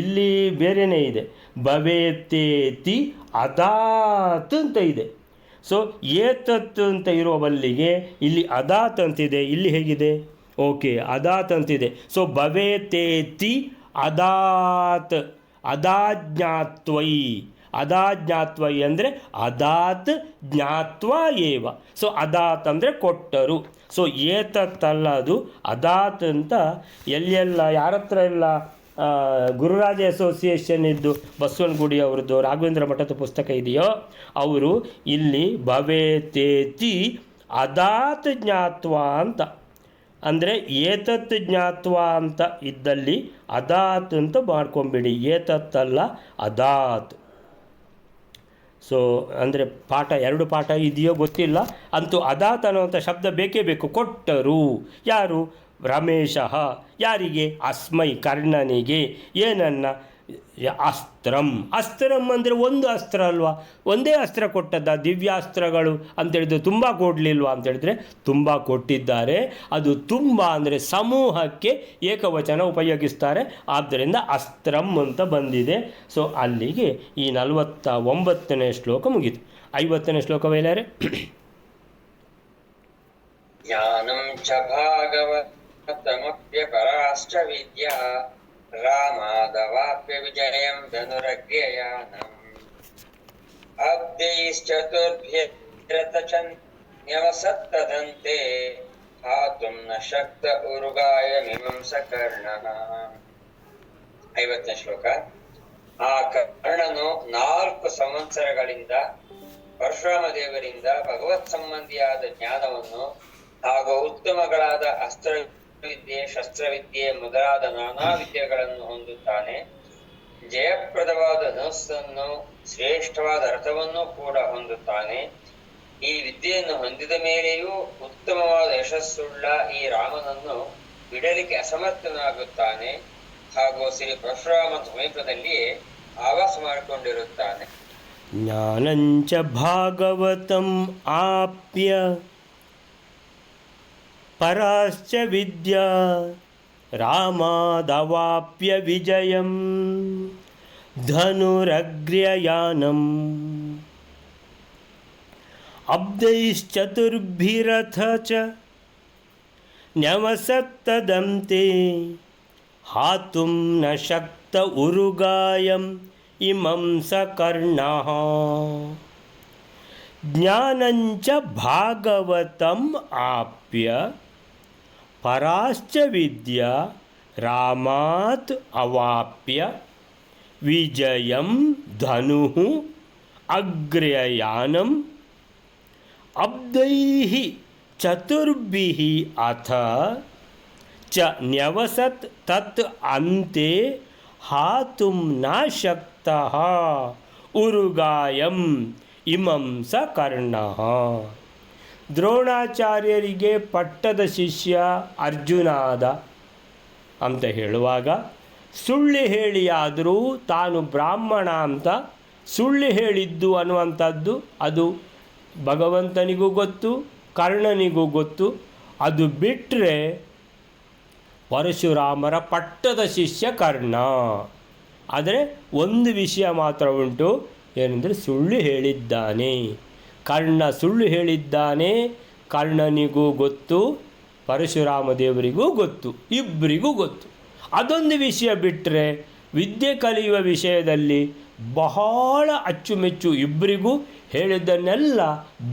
ಇಲ್ಲಿ ಬೇರೆಯೇ ಇದೆ, ಭವೇತೇತಿ ಅದಾತ್ ಅಂತ ಇದೆ. ಸೊ ಏತತ್ ಅಂತ ಇರುವ ಬಲ್ಲಿಗೆ ಇಲ್ಲಿ ಅದಾತ್ ಅಂತಿದೆ, ಇಲ್ಲಿ ಹೇಗಿದೆ? ಓಕೆ, ಅದಾತ್ ಅಂತಿದೆ. ಸೊ ಭವೇತೇತಿ ಅದಾತ್ ಅದಾಜ್ಞಾತ್ವೈ, ಅದಾಜ್ಞಾತ್ವೈ ಅಂದರೆ ಅದಾತ್ ಜ್ಞಾತ್ವ ಏವ. ಸೊ ಅದಾತ್ ಅಂದರೆ ಕೊಟ್ಟರು. ಸೊ ಏತತ್ತಲ್ಲ, ಅದು ಅದಾತ್ ಅಂತ ಎಲ್ಲೆಲ್ಲ ಯಾರ ಹತ್ರ ಎಲ್ಲ ಗುರುರಾಜ ಅಸೋಸಿಯೇಷನ್ ಇದ್ದು ಬಸವನಗುಡಿ ಅವ್ರದ್ದು ರಾಘವೇಂದ್ರ ಮಠದ ಪುಸ್ತಕ ಇದೆಯೋ ಅವರು ಇಲ್ಲಿ ಭವೇತೇತಿ ಅದಾತ್ ಜ್ಞಾತ್ವ ಅಂತ, ಅಂದರೆ ಏತತ್ ಜ್ಞಾತ್ವ ಅಂತ ಇದ್ದಲ್ಲಿ ಅದಾತ್ ಅಂತ ಮಾಡ್ಕೊಂಬಿಡಿ, ಏತತ್ತಲ್ಲ ಅದಾತ್. ಸೊ ಅಂದರೆ ಪಾಠ 2 ಪಾಠ ಇದೆಯೋ ಗೊತ್ತಿಲ್ಲ, ಅಂತೂ ಅದಾತ್ ಅನ್ನುವಂಥ ಶಬ್ದ ಬೇಕೇ ಬೇಕು. ಕೊಟ್ಟರು ಯಾರು? ರಮೇಶಃ. ಯಾರಿಗೆ? ಅಸ್ಮೈ ಕರ್ಣನಿಗೆ. ಏನನ್ನ? ಅಸ್ತ್ರಂ. ಅಸ್ತ್ರಂ ಅಂದರೆ ಒಂದು ಅಸ್ತ್ರ ಅಲ್ವಾ, ಒಂದೇ ಅಸ್ತ್ರ ಕೊಟ್ಟದ್ದ. ದಿವ್ಯಾಸ್ತ್ರಗಳು ಅಂತೇಳಿದ್ರೆ ತುಂಬ ಕೊಡಲಿಲ್ವಾ ಅಂತೇಳಿದ್ರೆ ತುಂಬ ಕೊಟ್ಟಿದ್ದಾರೆ. ಅದು ತುಂಬ ಅಂದರೆ ಸಮೂಹಕ್ಕೆ ಏಕವಚನ ಉಪಯೋಗಿಸ್ತಾರೆ, ಆದ್ದರಿಂದ ಅಸ್ತ್ರಂ ಅಂತ ಬಂದಿದೆ. ಸೊ ಅಲ್ಲಿಗೆ ಈ 49ನೇ ಶ್ಲೋಕ ಮುಗೀತು. 50ನೇ ಶ್ಲೋಕವೇಲಾರೆ ಜ್ಞಾನಂ ಚ ಭಾಗವತಮಪ್ಯ ಪರಾಶ್ಚ ವಿದ್ಯಾ ರಾಮಾದವಾಪ್ಯ ವಿಜಯಂ ಧನುರಗ್ರ್ಯಯಾನಂ ಅಬ್ಧೈಶ್ಚತುರ್ಭ್ಯರತಚನ್ಯವಸತ್ತದಂತೆ ಹಾತುಂ ನ ಶಕ್ತ ಉರುಗಾಯ ಮೀಮಾಂಸ ಕರ್ಣಃ. 50ನೇ ಶ್ಲೋಕ. ಆ ಕರ್ಣನು 4 ಸಂವತ್ಸರಗಳಿಂದ ಪರಶುರಾಮ ದೇವರಿಂದ ಭಗವತ್ ಸಂಬಂಧಿಯಾದ ಜ್ಞಾನವನ್ನು ಹಾಗೂ ಉತ್ತಮಗಳಾದ ಅಸ್ತ್ರವಿದ್ಯೆ, ಶಸ್ತ್ರವಿದ್ಯೆ ಮೊದಲಾದ ನಾನಾ ವಿದ್ಯೆಗಳನ್ನು ಹೊಂದುತ್ತಾನೆ. ಜಯಪ್ರದವಾದ ಧನುಸ್ಸನ್ನು, ಶ್ರೇಷ್ಠವಾದ ರಥವನ್ನು ಕೂಡ ಹೊಂದುತ್ತಾನೆ. ಈ ವಿದ್ಯೆಯನ್ನು ಹೊಂದಿದ ಮೇಲೆಯೂ ಉತ್ತಮವಾದ ಯಶಸ್ಸುಳ್ಳ ಈ ರಾಮನನ್ನು ಬಿಡಲಿಕ್ಕೆ ಅಸಮರ್ಥನಾಗುತ್ತಾನೆ ಹಾಗೂ ಶ್ರೀ ಪರಶುರಾಮ ಸಮೀಪದಲ್ಲಿಯೇ ಆವಾಸ ಮಾಡಿಕೊಂಡಿರುತ್ತಾನೆ. ಜ್ಞಾನಂಚ ಭಾಗವತಂ ಆಪ್ಯ ಪರಾಶ್ಚ ವಿದ್ಯಾ ರಾಮಾದವಾಪ್ಯ ವಿಜಯಂ ಧನುರಗ್ರ್ಯಯಾನಂ ಅಬ್ಧೈಶ್ಚತುರ್ಭಿರಥ ಚ ನ್ಯವಸತ್ತದಂತೆ ಹಾತುಂ ನ ಶಕ್ತ ಉರುಗಾಯಂ ಇಮಂ ಸಕರ್ಣಃ. ಜ್ಞಾನಂಚ ಭಾಗವತಂ ಆಪ್ಯ ಪರಾಶ್ಚ ವಿದ್ಯಾ ರಾಮಾತ್ ಅವಾಪ್ಯ ವಿಜಯಂ ಧನುಃ ಅಗ್ರ್ಯಯಾನಂ ಅಬ್ಧೈಃ ಚತುರ್ಭಿಃ ಅಥ ಚ ನ್ಯವಸತ್ ತತ್ ಅಂತೆ ಹಾತುಂ ನ ಶಕ್ತಃ ಉರುಗಾಯಂ ಇಮಂ ಸ ಕರ್ಣಃ. ದ್ರೋಣಾಚಾರ್ಯರಿಗೆ ಪಟ್ಟದ ಶಿಷ್ಯ ಅರ್ಜುನಾದ ಅಂತ ಹೇಳುವಾಗ ಸುಳ್ಳು ಹೇಳಿಯಾದರೂ ತಾನು ಬ್ರಾಹ್ಮಣ ಅಂತ ಸುಳ್ಳು ಹೇಳಿದ್ದು ಅನ್ನುವಂಥದ್ದು ಅದು ಭಗವಂತನಿಗೂ ಗೊತ್ತು, ಕರ್ಣನಿಗೂ ಗೊತ್ತು. ಅದು ಬಿಟ್ಟರೆ ಪರಶುರಾಮರ ಪಟ್ಟದ ಶಿಷ್ಯ ಕರ್ಣ. ಆದರೆ ಒಂದು ವಿಷಯ ಮಾತ್ರ ಉಂಟು, ಏನೆಂದರೆ ಸುಳ್ಳು ಹೇಳಿದ್ದಾನೆ. ಕರ್ಣ ಸುಳ್ಳು ಹೇಳಿದ್ದಾನೆ, ಕರ್ಣನಿಗೂ ಗೊತ್ತು, ಪರಶುರಾಮ ದೇವರಿಗೂ ಗೊತ್ತು, ಇಬ್ಬರಿಗೂ ಗೊತ್ತು. ಅದೊಂದು ವಿಷಯ ಬಿಟ್ಟರೆ ವಿದ್ಯೆ ಕಲಿಯುವ ವಿಷಯದಲ್ಲಿ ಬಹಳ ಅಚ್ಚುಮೆಚ್ಚು. ಇಬ್ಬರಿಗೂ ಹೇಳಿದ್ದನ್ನೆಲ್ಲ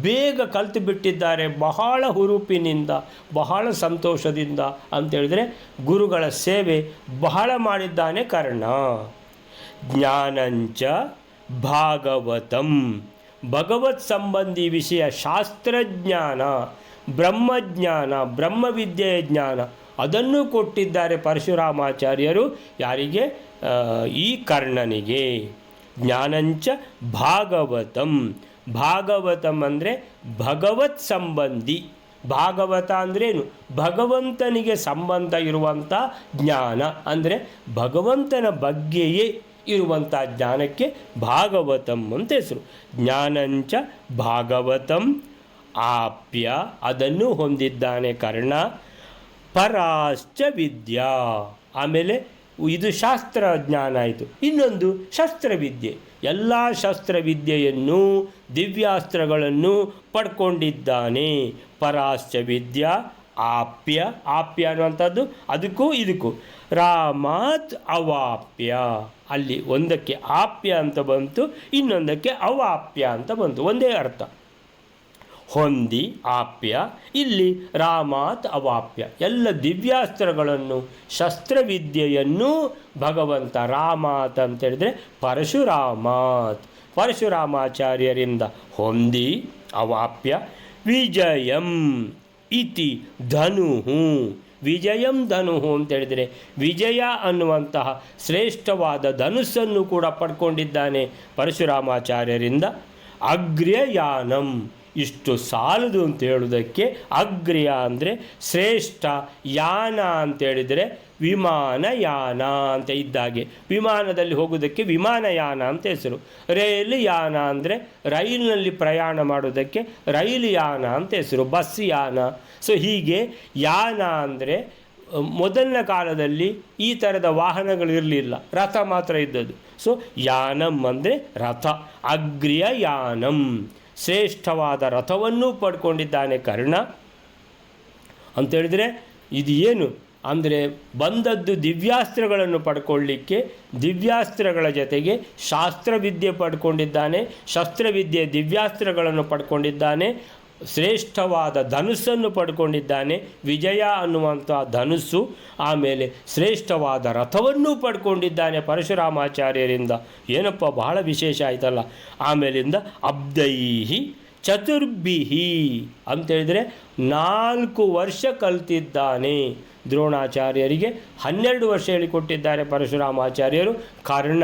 ಬೇಗ ಕಲಿತು ಬಿಟ್ಟಿದ್ದಾರೆ, ಬಹಳ ಹುರುಪಿನಿಂದ, ಬಹಳ ಸಂತೋಷದಿಂದ. ಅಂತೇಳಿದರೆ ಗುರುಗಳ ಸೇವೆ ಬಹಳ ಮಾಡಿದ್ದಾನೆ ಕರ್ಣ. ಜ್ಞಾನಂಚ ಭಾಗವತಂ, ಭಗವತ್ ಸಂಬಂಧಿ ವಿಷಯ, ಶಾಸ್ತ್ರಜ್ಞಾನ, ಬ್ರಹ್ಮಜ್ಞಾನ, ಬ್ರಹ್ಮವಿದ್ಯೆಯ ಜ್ಞಾನ ಅದನ್ನು ಕೊಟ್ಟಿದ್ದಾರೆ ಪರಶುರಾಮಾಚಾರ್ಯರು. ಯಾರಿಗೆ? ಈ ಕರ್ಣನಿಗೆ. ಜ್ಞಾನಂಚ ಭಾಗವತಂ, ಭಾಗವತಂ ಅಂದರೆ ಭಗವತ್ ಸಂಬಂಧಿ. ಭಾಗವತ ಅಂದ್ರೇನು? ಭಗವಂತನಿಗೆ ಸಂಬಂಧ ಇರುವಂಥ ಜ್ಞಾನ, ಅಂದರೆ ಭಗವಂತನ ಬಗ್ಗೆಯೇ ಇರುವಂಥ ಜ್ಞಾನಕ್ಕೆ ಭಾಗವತಂ ಅಂತ ಹೆಸರು. ಜ್ಞಾನಂಚ ಭಾಗವತಂ ಆಪ್ಯ ಅದನ್ನು ಹೊಂದಿದ್ದಾನೆ ಕರ್ಣ. ಪರಾಶ್ಚ ವಿದ್ಯಾ ಆಮೇಲೆ ಇದು ಶಾಸ್ತ್ರ ಜ್ಞಾನ ಆಯಿತು. ಇನ್ನೊಂದು ಶಸ್ತ್ರವಿದ್ಯೆ, ಎಲ್ಲ ಶಸ್ತ್ರವಿದ್ಯೆಯನ್ನು ದಿವ್ಯಾಸ್ತ್ರಗಳನ್ನು ಪಡ್ಕೊಂಡಿದ್ದಾನೆ. ಪರಾಶ್ಚ ವಿದ್ಯಾ ಆಪ್ಯ, ಆಪ್ಯ ಅನ್ನುವಂಥದ್ದು ಅದಕ್ಕೂ ಇದಕ್ಕೂ ರಾಮಾತ್ ಅವಾಪ್ಯ, ಅಲ್ಲಿ ಒಂದಕ್ಕೆ ಆಪ್ಯ ಅಂತ ಬಂತು, ಇನ್ನೊಂದಕ್ಕೆ ಅವಾಪ್ಯ ಅಂತ ಬಂತು, ಒಂದೇ ಅರ್ಥ. ಹೊಂದಿ ಆಪ್ಯ, ಇಲ್ಲಿ ರಾಮಾತ್ ಅವಾಪ್ಯ, ಎಲ್ಲ ದಿವ್ಯಾಸ್ತ್ರಗಳನ್ನು ಶಸ್ತ್ರವಿದ್ಯೆಯನ್ನು ಭಗವಂತ ರಾಮಾತ್ ಅಂತೇಳಿದರೆ ಪರಶುರಾಮಾತ್ ಪರಶುರಾಮಾಚಾರ್ಯರಿಂದ ಹೊಂದಿ ಅವಾಪ್ಯ. ವಿಜಯಂ ಇತಿ ಧನುಹು, ವಿಜಯಂ ಧನುಹು ಅಂತೇಳಿದರೆ ವಿಜಯ ಅನ್ನುವಂತಹ ಶ್ರೇಷ್ಠವಾದ ಧನುಸ್ಸನ್ನು ಕೂಡ ಪಡ್ಕೊಂಡಿದ್ದಾನೆ ಪರಶುರಾಮಾಚಾರ್ಯರಿಂದ. ಅಗ್ರ್ಯಯಾನಂ, ಇಷ್ಟು ಸಾಲದು ಅಂತ ಹೇಳುವುದಕ್ಕೆ, ಅಗ್ರ್ಯ ಅಂದರೆ ಶ್ರೇಷ್ಠ, ಯಾನ ಅಂತೇಳಿದರೆ ವಿಮಾನಯಾನ ಅಂತ ಇದ್ದಾಗೆ, ವಿಮಾನದಲ್ಲಿ ಹೋಗೋದಕ್ಕೆ ವಿಮಾನಯಾನ ಅಂತ ಹೆಸರು. ರೈಲು ಯಾನ ಅಂದರೆ ರೈಲಿನಲ್ಲಿ ಪ್ರಯಾಣ ಮಾಡೋದಕ್ಕೆ ರೈಲು ಯಾನ ಅಂತ ಹೆಸರು, ಬಸ್ ಯಾನ. ಸೊ ಹೀಗೆ ಯಾನ ಅಂದರೆ ಮೊದಲಿನ ಕಾಲದಲ್ಲಿ ಈ ಥರದ ವಾಹನಗಳಿರಲಿಲ್ಲ, ರಥ ಮಾತ್ರ ಇದ್ದದ್ದು. ಸೊ ಯಾನಂ ಅಂದರೆ ರಥ. ಅಗ್ರ್ಯ ಯಾನಂ, ಶ್ರೇಷ್ಠವಾದ ರಥವನ್ನೂ ಪಡ್ಕೊಂಡಿದ್ದಾನೆ ಕರ್ಣ ಅಂತೇಳಿದರೆ ಇದು ಏನು ಅಂದರೆ ಬಂದದ್ದು ದಿವ್ಯಾಸ್ತ್ರಗಳನ್ನು ಪಡ್ಕೊಳ್ಳಿಕ್ಕೆ, ದಿವ್ಯಾಸ್ತ್ರಗಳ ಜೊತೆಗೆ ಶಾಸ್ತ್ರವಿದ್ಯೆ ಪಡ್ಕೊಂಡಿದ್ದಾನೆ, ಶಸ್ತ್ರವಿದ್ಯೆ ದಿವ್ಯಾಸ್ತ್ರಗಳನ್ನು ಪಡ್ಕೊಂಡಿದ್ದಾನೆ, ಶ್ರೇಷ್ಠವಾದ ಧನುಸ್ಸನ್ನು ಪಡ್ಕೊಂಡಿದ್ದಾನೆ, ವಿಜಯ ಅನ್ನುವಂಥ ಧನುಸ್ಸು, ಆಮೇಲೆ ಶ್ರೇಷ್ಠವಾದ ರಥವನ್ನೂ ಪಡ್ಕೊಂಡಿದ್ದಾನೆ ಪರಶುರಾಮಾಚಾರ್ಯರಿಂದ. ಏನಪ್ಪ ಬಹಳ ವಿಶೇಷ ಆಯ್ತಲ್ಲ. ಆಮೇಲಿಂದ ಅಬ್ದೈಹಿ ಚತುರ್ಭಿಹಿ ಅಂತೇಳಿದರೆ 4 ವರ್ಷ ಕಲ್ತಿದ್ದಾನೆ. ದ್ರೋಣಾಚಾರ್ಯರಿಗೆ 12 ವರ್ಷ ಹೇಳಿಕೊಟ್ಟಿದ್ದಾರೆ ಪರಶುರಾಮಾಚಾರ್ಯರು. ಕರ್ಣ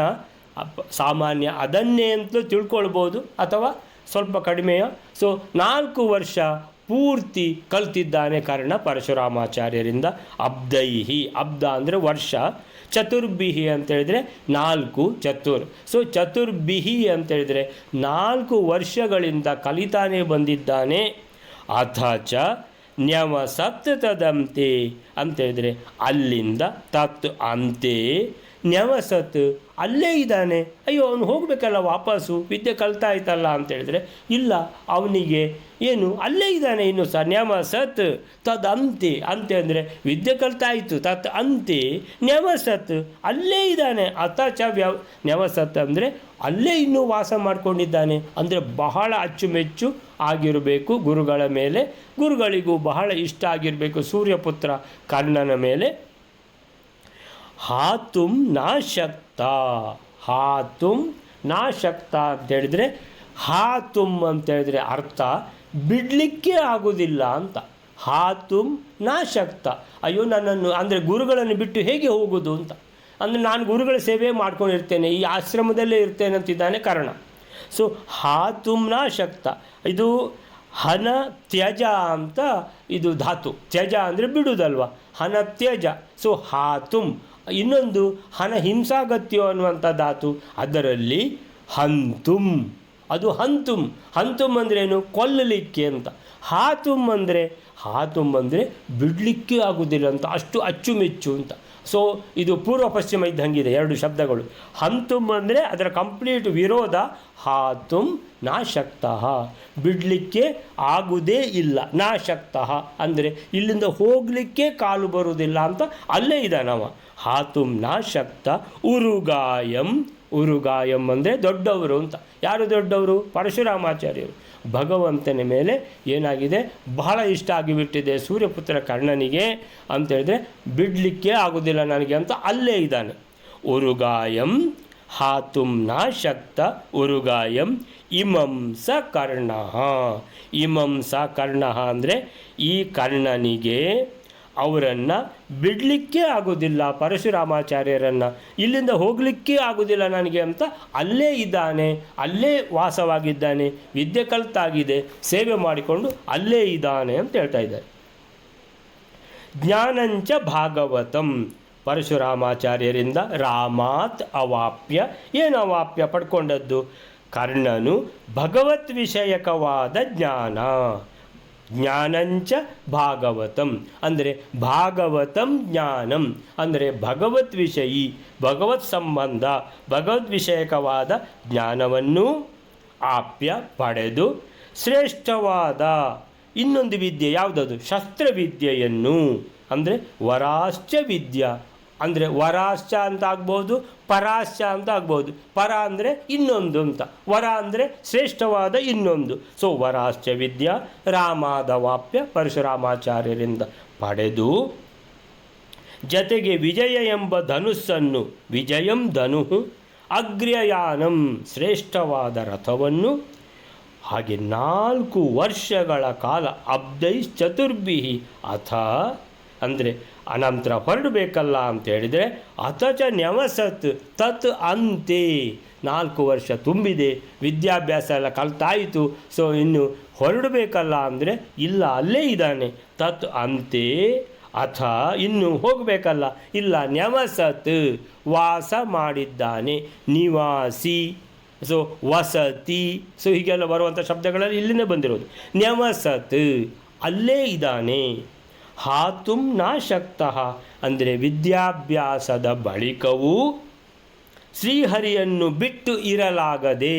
ಸಾಮಾನ್ಯ ಅದನ್ನೇ ಅಂತಲೂ ತಿಳ್ಕೊಳ್ಬೋದು ಅಥವಾ ಸ್ವಲ್ಪ ಕಡಿಮೆಯ. ಸೊ 4 ವರ್ಷ ಪೂರ್ತಿ ಕಲ್ತಿದ್ದಾನೆ ಕರ್ಣ ಪರಶುರಾಮಾಚಾರ್ಯರಿಂದ. ಅಬ್ದೈಹಿ, ಅಬ್ದ ಅಂದರೆ ವರ್ಷ, ಚತುರ್ಭಿಹಿ ಅಂತೇಳಿದರೆ 4 ಚತುರ್. ಸೊ ಚತುರ್ಭಿಹಿ ಅಂತೇಳಿದರೆ 4 ವರ್ಷಗಳಿಂದ ಕಲಿತಾನೇ ಬಂದಿದ್ದಾನೆ. ಅಥಚ ನ್ಯವಸತ್ ತದಂತೆ ಅಂತೇಳಿದರೆ ಅಲ್ಲಿಂದ, ತತ್ ಅಂತೆ, ನ್ಯವಸತ್ ಅಲ್ಲೇ ಇದ್ದಾನೆ. ಅಯ್ಯೋ ಅವನು ಹೋಗಬೇಕಲ್ಲ ವಾಪಸ್ಸು, ವಿದ್ಯೆ ಕಲ್ತಾ ಆಯ್ತಲ್ಲ ಅಂತೇಳಿದರೆ ಇಲ್ಲ, ಅವನಿಗೆ ಏನು ಅಲ್ಲೇ ಇದ್ದಾನೆ ಇನ್ನೂ ಸಹ. ನ್ಯವಸತ್ ತದ್ ಅಂತೆ, ಅಂತೆ ಅಂದರೆ ವಿದ್ಯೆ ಕಲ್ತಾಯಿತು, ತತ್ ಅಂತೆ ನ್ಯವಸತ್ ಅಲ್ಲೇ ಇದ್ದಾನೆ. ಅಥಚ ನ್ಯವಸತ್ ಅಂದರೆ ಅಲ್ಲೇ ಇನ್ನೂ ವಾಸ ಮಾಡಿಕೊಂಡಿದ್ದಾನೆ. ಅಂದರೆ ಬಹಳ ಅಚ್ಚುಮೆಚ್ಚು ಆಗಿರಬೇಕು ಗುರುಗಳ ಮೇಲೆ, ಗುರುಗಳಿಗೂ ಬಹಳ ಇಷ್ಟ ಆಗಿರಬೇಕು ಸೂರ್ಯಪುತ್ರ ಕರ್ಣನ ಮೇಲೆ. ಹಾತುಂ ನಾಶಕ್ತ, ಹಾತುಂ ನಾಶಕ್ತ ಅಂತೇಳಿದರೆ, ಹಾತುಂ ಅಂತೇಳಿದರೆ ಅರ್ಥ ಬಿಡಲಿಕ್ಕೆ ಆಗೋದಿಲ್ಲ ಅಂತ. ಹಾತುಂ ನಾಶಕ್ತ, ಅಯ್ಯೋ ನನ್ನನ್ನು ಅಂದರೆ ಗುರುಗಳನ್ನು ಬಿಟ್ಟು ಹೇಗೆ ಹೋಗೋದು ಅಂತ. ಅಂದರೆ ನಾನು ಗುರುಗಳ ಸೇವೆ ಮಾಡ್ಕೊಂಡಿರ್ತೇನೆ, ಈ ಆಶ್ರಮದಲ್ಲೇ ಇರ್ತೇನೆ ಅಂತಿದ್ದಾನೆ ಕರ್ಣ. ಸೊ ಹಾತುಂ ನಾಶಕ್ತ, ಇದು ಹನ ತ್ಯಜ ಅಂತ ಇದು ಧಾತು. ತ್ಯಜ ಅಂದರೆ ಬಿಡುವುದಲ್ವ, ಹನ ತ್ಯಜ. ಸೊ ಹಾತುಂ. ಇನ್ನೊಂದು ಹನ ಹಿಂಸಾಗತ್ಯೋ ಅನ್ನುವಂಥ ಧಾತು, ಅದರಲ್ಲಿ ಹಂತುಂ, ಅದು ಹಂತುಂ. ಹಂತುಂ ಅಂದ್ರೇನು, ಕೊಲ್ಲಲಿಕ್ಕೆ ಅಂತ. ಹಾತುಂ ಅಂದರೆ ಬಿಡಲಿಕ್ಕೆ ಆಗೋದಿಲ್ಲ ಅಂತ, ಅಷ್ಟು ಅಚ್ಚುಮೆಚ್ಚು ಅಂತ. ಸೊ ಇದು ಪೂರ್ವ ಪಶ್ಚಿಮ ಇದ್ದಂಗಿದೆ 2 ಶಬ್ದಗಳು. ಹಂತುಂ ಅಂದರೆ ಅದರ ಕಂಪ್ಲೀಟ್ ವಿರೋಧ, ಹಾತುಂ ನಾಶಕ್ತಃ ಬಿಡಲಿಕ್ಕೆ ಆಗುವುದೇ ಇಲ್ಲ. ನಾಶಕ್ತಃ ಅಂದರೆ ಇಲ್ಲಿಂದ ಹೋಗಲಿಕ್ಕೆ ಕಾಲು ಬರುವುದಿಲ್ಲ ಅಂತ ಅಲ್ಲೇ ಇದ್ದಾನವ. ಹಾತುಂ ನಾಶಕ್ತ. ಉರುಗಾಯಂ, ಉರುಗಾಯಂ ಅಂದರೆ ದೊಡ್ಡವರು ಅಂತ. ಯಾರು ದೊಡ್ಡವರು? ಪರಶುರಾಮಾಚಾರ್ಯರು. ಭಗವಂತನ ಮೇಲೆ ಏನಾಗಿದೆ, ಬಹಳ ಇಷ್ಟ ಆಗಿಬಿಟ್ಟಿದೆ ಸೂರ್ಯಪುತ್ರ ಕರ್ಣನಿಗೆ ಅಂತೇಳಿದರೆ ಬಿಡಲಿಕ್ಕೆ ಆಗೋದಿಲ್ಲ ನನಗೆ ಅಂತ ಅಲ್ಲೇ ಇದ್ದಾನೆ. ಉರುಗಾಯಂ ಹಾತುಂ ನಾಶಕ್ತ ಉರುಗಾಯಂ ಇಮಂ ಸ ಕರ್ಣ. ಇಮಂ ಸ ಕರ್ಣ ಅಂದರೆ ಈ ಕರ್ಣನಿಗೆ ಅವರನ್ನು ಬಿಡಲಿಕ್ಕೆ ಆಗೋದಿಲ್ಲ, ಪರಶುರಾಮಾಚಾರ್ಯರನ್ನು ಇಲ್ಲಿಂದ ಹೋಗಲಿಕ್ಕೆ ಆಗೋದಿಲ್ಲ ನನಗೆ ಅಂತ ಅಲ್ಲೇ ಇದ್ದಾನೆ, ಅಲ್ಲೇ ವಾಸವಾಗಿದ್ದಾನೆ, ವಿದ್ಯೆ ಕಲ್ತಾಗಿದೆ, ಸೇವೆ ಮಾಡಿಕೊಂಡು ಅಲ್ಲೇ ಇದ್ದಾನೆ ಅಂತ ಹೇಳ್ತಾ ಇದ್ದಾರೆ. ಜ್ಞಾನಂಚ ಭಾಗವತಂ, ಪರಶುರಾಮಾಚಾರ್ಯರಿಂದ ರಾಮಾತ್ ಅವಾಪ್ಯ. ಏನು ಅವಾಪ್ಯ? ಪಡ್ಕೊಂಡದ್ದು ಕರ್ಣನು ಭಗವತ್ ವಿಷಯಕವಾದ ಜ್ಞಾನ, ಜ್ಞಾನಂಚ ಭಾಗವತಂ ಅಂದರೆ ಭಾಗವತಂ ಜ್ಞಾನಂ ಅಂದರೆ ಭಗವತ್ ವಿಷಯಿ, ಭಗವತ್ ಸಂಬಂಧ, ಭಗವದ್ ವಿಷಯಕವಾದ ಜ್ಞಾನವನ್ನು ಆಪ್ಯ ಪಡೆದು ಶ್ರೇಷ್ಠವಾದ ಇನ್ನೊಂದು ವಿದ್ಯೆ ಯಾವುದದು ಶಸ್ತ್ರವಿದ್ಯೆಯನ್ನು ಅಂದರೆ ವರಾಶ್ಚ ವಿದ್ಯಾ ಅಂದರೆ ವರಾಶ್ಚ ಅಂತ ಆಗ್ಬೋದು, ಪರಾಶ್ಚ ಅಂತ ಆಗ್ಬೋದು. ಪರ ಅಂದರೆ ಇನ್ನೊಂದು ಅಂತ, ವರ ಅಂದರೆ ಶ್ರೇಷ್ಠವಾದ ಇನ್ನೊಂದು. ಸೊ ವರಾಶ್ಚ ವಿದ್ಯಾ ರಾಮಾದವಾಪ್ಯ ಪರಶುರಾಮಾಚಾರ್ಯರಿಂದ ಪಡೆದು ಜತೆಗೆ ವಿಜಯ ಎಂಬ ಧನುಸ್ಸನ್ನು, ವಿಜಯಂ ಧನು, ಅಗ್ರ್ಯಯಾನಂ ಶ್ರೇಷ್ಠವಾದ ರಥವನ್ನು, ಹಾಗೆ 4 ವರ್ಷಗಳ ಕಾಲ ಅಬ್ದೈಶ್ಚತುರ್ಭಿಹಿ ಅಥ ಅಂದರೆ ಅನಂತರ ಹೊರಡಬೇಕಲ್ಲ ಅಂತ ಹೇಳಿದರೆ ಅಥಚ ನ್ಯವಸತ್ ತತ್ ಅಂತೆ 4 ವರ್ಷ ತುಂಬಿದೆ, ವಿದ್ಯಾಭ್ಯಾಸ ಎಲ್ಲ ಕಲ್ತಾಯಿತು, ಸೊ ಇನ್ನು ಹೊರಡಬೇಕಲ್ಲ ಅಂದರೆ ಇಲ್ಲ ಅಲ್ಲೇ ಇದ್ದಾನೆ. ತತ್ ಅಂತೆ ಅಥ ಇನ್ನು ಹೋಗಬೇಕಲ್ಲ, ಇಲ್ಲ ನ್ಯವಸತ್ ವಾಸ ಮಾಡಿದ್ದಾನೆ, ನಿವಾಸಿ, ಸೊ ವಸತಿ, ಸೊ ಹೀಗೆಲ್ಲ ಬರುವಂಥ ಶಬ್ದಗಳಲ್ಲಿ ಇಲ್ಲಿನೇ ಬಂದಿರೋದು. ನ್ಯವಸತ್ ಅಲ್ಲೇ ಇದ್ದಾನೆ. ಹಾತುಂ ನ ಶಕ್ತಃ ಅಂದರೆ ವಿದ್ಯಾಭ್ಯಾಸದ ಬಳಿಕವೂ ಶ್ರೀಹರಿಯನ್ನು ಬಿಟ್ಟು ಇರಲಾಗದೆ,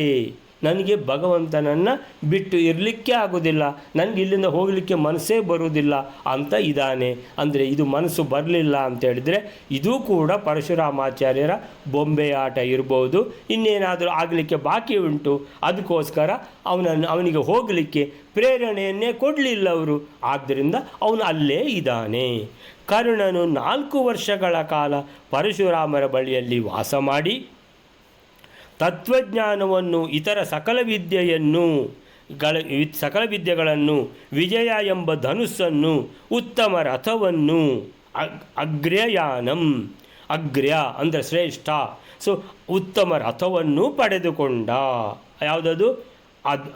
ನನಗೆ ಭಗವಂತನನ್ನು ಬಿಟ್ಟು ಇರಲಿಕ್ಕೆ ಆಗೋದಿಲ್ಲ, ನನಗೆ ಇಲ್ಲಿಂದ ಹೋಗಲಿಕ್ಕೆ ಮನಸ್ಸೇ ಬರುವುದಿಲ್ಲ ಅಂತ ಇದ್ದಾನೆ. ಅಂದರೆ ಇದು ಮನಸ್ಸು ಬರಲಿಲ್ಲ ಅಂತ ಹೇಳಿದರೆ ಇದು ಕೂಡ ಪರಶುರಾಮಾಚಾರ್ಯರ ಬೊಂಬೆ ಆಟ ಇರ್ಬೋದು, ಇನ್ನೇನಾದರೂ ಆಗಲಿಕ್ಕೆ ಬಾಕಿ ಉಂಟು. ಅದಕ್ಕೋಸ್ಕರ ಅವನಿಗೆ ಹೋಗಲಿಕ್ಕೆ ಪ್ರೇರಣೆಯನ್ನೇ ಕೊಡಲಿಲ್ಲ ಅವರು, ಆದ್ದರಿಂದ ಅವನು ಅಲ್ಲೇ ಇದ್ದಾನೆ. ಕರ್ಣನು 4 ವರ್ಷಗಳ ಕಾಲ ಪರಶುರಾಮರ ಬಳಿಯಲ್ಲಿ ವಾಸ ಮಾಡಿ ತತ್ವಜ್ಞಾನವನ್ನು, ಇತರ ಸಕಲ ವಿದ್ಯೆಗಳನ್ನು, ವಿಜಯ ಎಂಬ ಧನುಸ್ಸನ್ನು, ಉತ್ತಮ ರಥವನ್ನು, ಅಗ್ರ್ಯಯಾನಂ, ಅಗ್ರ್ಯ ಅಂದರೆ ಶ್ರೇಷ್ಠ, ಸೊ ಉತ್ತಮ ರಥವನ್ನು ಪಡೆದುಕೊಂಡ. ಯಾವುದದು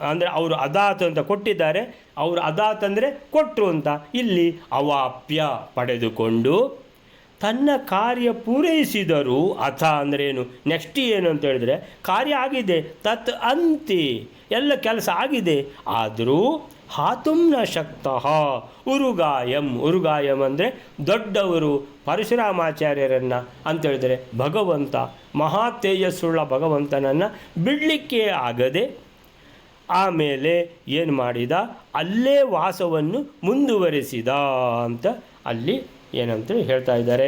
ಅಂದರೆ ಅವರು ಅದಾತ್ ಅಂತ ಕೊಟ್ಟಿದ್ದಾರೆ, ಅವರು ಅದಾತ್ ಅಂದರೆ ಕೊಟ್ಟರು ಅಂತ, ಇಲ್ಲಿ ಅವಾಪ್ಯ ಪಡೆದುಕೊಂಡು ತನ್ನ ಕಾರ್ಯ ಪೂರೈಸಿದರು. ಅಥ ಅಂದರೆ ಏನು, ನೆಕ್ಸ್ಟ್ ಏನು ಅಂತ ಹೇಳಿದರೆ ಕಾರ್ಯ ಆಗಿದೆ, ತತ್ ಅಂತೆ ಎಲ್ಲ ಕೆಲಸ ಆಗಿದೆ, ಆದರೂ ಹಾತುಂ ನ ಶಕ್ತಃ ಉರುಗಾಯಂ ಅಂದರೆ ದೊಡ್ಡವರು ಪರಶುರಾಮಾಚಾರ್ಯರನ್ನು ಅಂತೇಳಿದರೆ ಭಗವಂತ ಮಹಾ ತೇಜಸ್ಸುಳ್ಳ ಭಗವಂತನನ್ನು ಬಿಡಲಿಕ್ಕೆ ಆಗದೆ ಆಮೇಲೆ ಏನು ಮಾಡಿದ, ಅಲ್ಲೇ ವಾಸವನ್ನು ಮುಂದುವರೆಸಿದ ಅಂತ ಅಲ್ಲಿ ಏನಂತ ಹೇಳ್ತಾ ಇದ್ದಾರೆ.